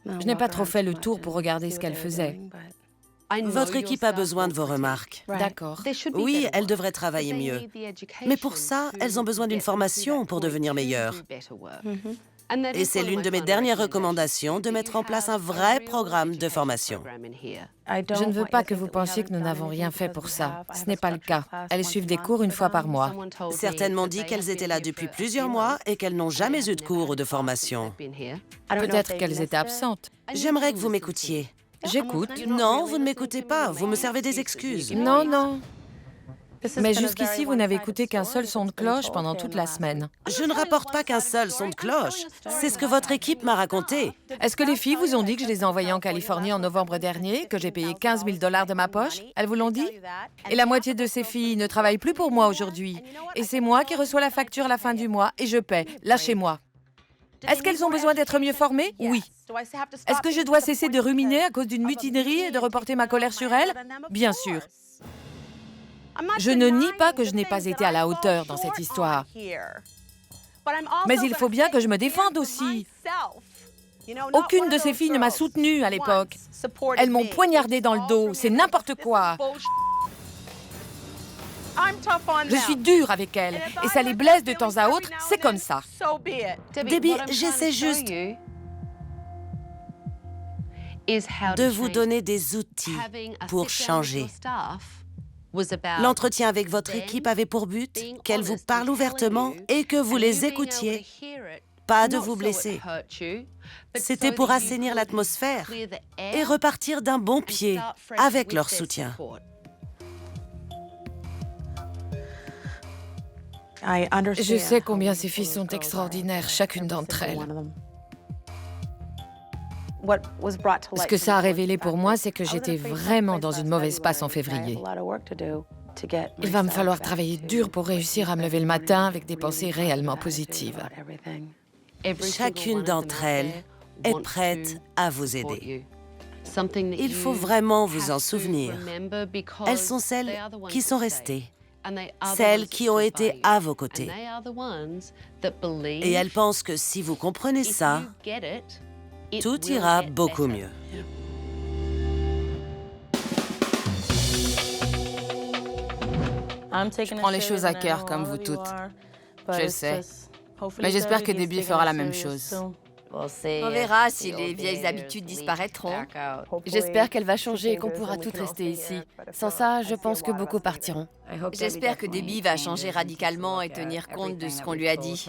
Je n'ai pas trop fait le tour pour regarder ce qu'elle faisait. Votre équipe a besoin de vos remarques. D'accord. Oui, elles devraient travailler mieux. Mais pour ça, elles ont besoin d'une formation pour devenir meilleures. Et c'est l'une de mes dernières recommandations de mettre en place un vrai programme de formation. Je ne veux pas que vous pensiez que nous n'avons rien fait pour ça. Ce n'est pas le cas. Elles suivent des cours une fois par mois. Certaines m'ont dit qu'elles étaient là depuis plusieurs mois et qu'elles n'ont jamais eu de cours ou de formation. Peut-être qu'elles étaient absentes. J'aimerais que vous m'écoutiez. J'écoute. Non, vous ne m'écoutez pas. Vous me servez des excuses. Non, non. Mais jusqu'ici, vous n'avez écouté qu'un seul son de cloche pendant toute la semaine. Je ne rapporte pas qu'un seul son de cloche. C'est ce que votre équipe m'a raconté. Est-ce que les filles vous ont dit que je les ai envoyées en Californie en novembre dernier, que j'ai payé 15 000 $ de ma poche? Elles vous l'ont dit? Et la moitié de ces filles ne travaillent plus pour moi aujourd'hui. Et c'est moi qui reçois la facture à la fin du mois et je paie. Lâchez-moi. Est-ce qu'elles ont besoin d'être mieux formées? Oui. Est-ce que je dois cesser de ruminer à cause d'une mutinerie et de reporter ma colère sur elles? Bien sûr. Je ne nie pas que je n'ai pas été à la hauteur dans cette histoire. Mais il faut bien que je me défende aussi. Aucune de ces filles ne m'a soutenue à l'époque. Elles m'ont poignardée dans le dos. C'est n'importe quoi. Je suis dure avec elles. Et ça les blesse de temps à autre. C'est comme ça. Debbie, j'essaie juste de vous donner des outils pour changer. L'entretien avec votre équipe avait pour but qu'elle vous parle ouvertement et que vous les écoutiez, pas de vous blesser. C'était pour assainir l'atmosphère et repartir d'un bon pied avec leur soutien. Je sais combien ces filles sont extraordinaires, chacune d'entre elles. Ce que ça a révélé pour moi, c'est que j'étais vraiment dans une mauvaise passe en février. Il va me falloir travailler dur pour réussir à me lever le matin avec des pensées réellement positives. Chacune d'entre elles est prête à vous aider. Il faut vraiment vous en souvenir. Elles sont celles qui sont restées, celles qui ont été à vos côtés. Et elles pensent que si vous comprenez ça, tout ira beaucoup mieux. Je prends les choses à cœur comme vous toutes. Je le sais. Mais j'espère que Debbie fera la même chose. On verra si les vieilles habitudes disparaîtront. J'espère qu'elle va changer et qu'on pourra toutes rester ici. Sans ça, je pense que beaucoup partiront. J'espère que Debbie va changer radicalement et tenir compte de ce qu'on lui a dit.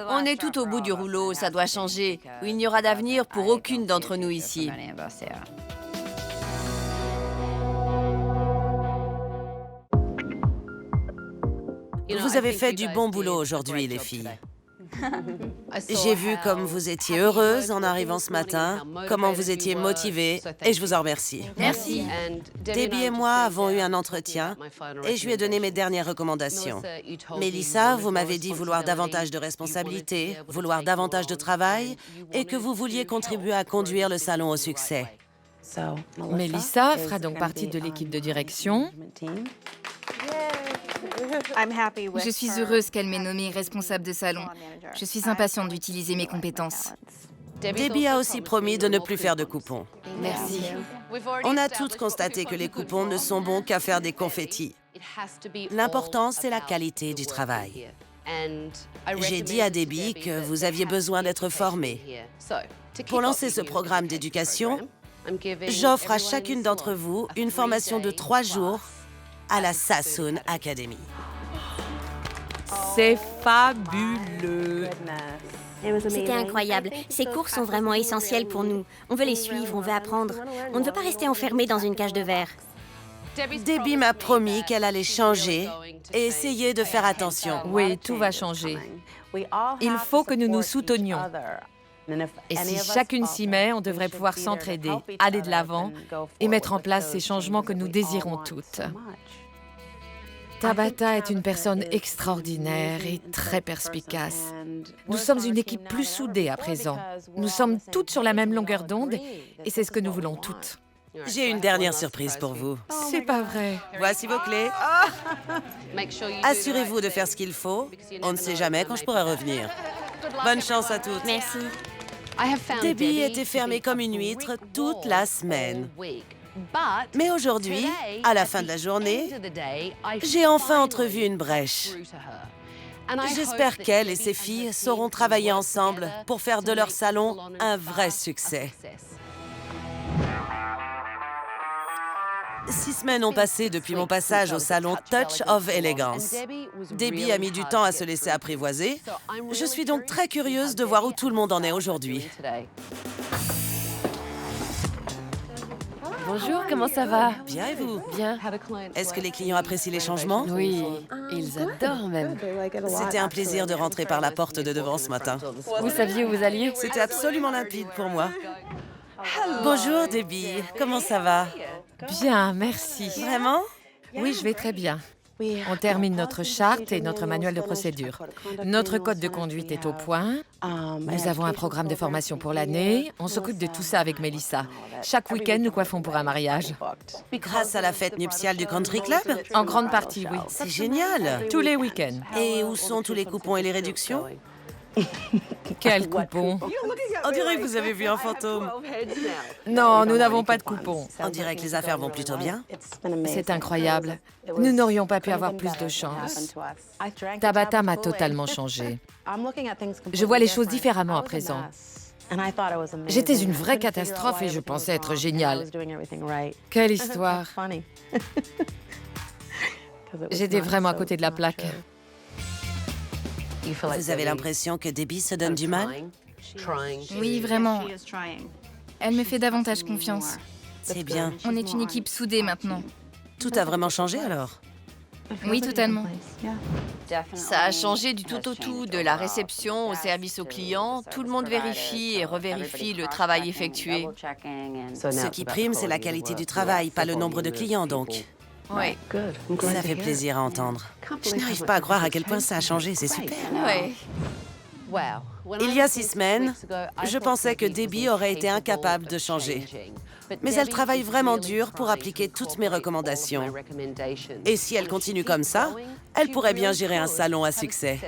On est tout au bout du rouleau, ça doit changer. Il n'y aura d'avenir pour aucune d'entre nous ici. Vous avez fait du bon boulot aujourd'hui, les filles. J'ai vu comme vous étiez heureuses en arrivant ce matin, comment vous étiez motivées, et je vous en remercie. Merci. Debbie et moi avons eu un entretien, et je lui ai donné mes dernières recommandations. Mélissa, vous m'avez dit vouloir davantage de responsabilités, vouloir davantage de travail, et que vous vouliez contribuer à conduire le salon au succès. Mélissa fera donc partie de l'équipe de direction. Je suis heureuse qu'elle m'ait nommée responsable de salon. Je suis impatiente d'utiliser mes compétences. Debbie a aussi promis de ne plus faire de coupons. Merci. On a toutes constaté que les coupons ne sont bons qu'à faire des confettis. L'important, c'est la qualité du travail. J'ai dit à Debbie que vous aviez besoin d'être formée. Pour lancer ce programme d'éducation, j'offre à chacune d'entre vous une formation de 3 jours à la Sassoon Academy. C'est fabuleux. C'était incroyable. Ces cours sont vraiment essentiels pour nous. On veut les suivre, on veut apprendre. On ne veut pas rester enfermé dans une cage de verre. Debbie m'a promis qu'elle allait changer et essayer de faire attention. Oui, tout va changer. Il faut que nous nous soutenions. Et si chacune s'y met, on devrait pouvoir s'entraider, aller de l'avant et mettre en place ces changements que nous désirons toutes. Tabata est une personne extraordinaire et très perspicace. Nous sommes une équipe plus soudée à présent. Nous sommes toutes sur la même longueur d'onde et c'est ce que nous voulons toutes. J'ai une dernière surprise pour vous. C'est pas vrai. Voici vos clés. Assurez-vous de faire ce qu'il faut. On ne sait jamais quand je pourrai revenir. Bonne chance à toutes. Merci. Debbie était fermée comme une huître toute la semaine. Mais aujourd'hui, à la fin de la journée, j'ai enfin entrevu une brèche. J'espère qu'elle et ses filles sauront travailler ensemble pour faire de leur salon un vrai succès. 6 semaines ont passé depuis mon passage au salon Touch of Elegance. Debbie a mis du temps à se laisser apprivoiser. Je suis donc très curieuse de voir où tout le monde en est aujourd'hui. Bonjour, comment ça va? Bien, et vous? Bien. Est-ce que les clients apprécient les changements? Oui, ils adorent même. C'était un plaisir de rentrer par la porte de devant ce matin. Vous saviez où vous alliez? C'était absolument limpide pour moi. Bonjour, Debbie. Comment ça va? Bien, merci. Vraiment? Oui, je vais très bien. On termine notre charte et notre manuel de procédure. Notre code de conduite est au point. Nous avons un programme de formation pour l'année. On s'occupe de tout ça avec Mélissa. Chaque week-end, nous coiffons pour un mariage. Grâce à la fête nuptiale du country club? En grande partie, oui. C'est génial! Tous les week-ends. Et où sont tous les coupons et les réductions? Quel coupon? On dirait que vous avez vu un fantôme. Non, nous n'avons pas de coupon. On dirait que les affaires vont plutôt bien. C'est incroyable. Nous n'aurions pas pu avoir plus de chance. Tabata m'a totalement changé. Je vois les choses différemment à présent. J'étais une vraie catastrophe et je pensais être géniale. Quelle histoire. J'étais vraiment à côté de la plaque. Vous avez l'impression que Debbie se donne du mal? Oui, vraiment. Elle me fait davantage confiance. C'est bien. On est une équipe soudée maintenant. Tout a vraiment changé alors? Oui, totalement. Ça a changé du tout au tout, de la réception au service aux clients. Tout le monde vérifie et revérifie le travail effectué. Ce qui prime, c'est la qualité du travail, pas le nombre de clients donc. Oui. Ça fait plaisir à entendre. Je n'arrive pas à croire à quel point ça a changé, c'est super. Oui. Il y a 6 semaines, je pensais que Debbie aurait été incapable de changer. Mais elle travaille vraiment dur pour appliquer toutes mes recommandations. Et si elle continue comme ça, elle pourrait bien gérer un salon à succès.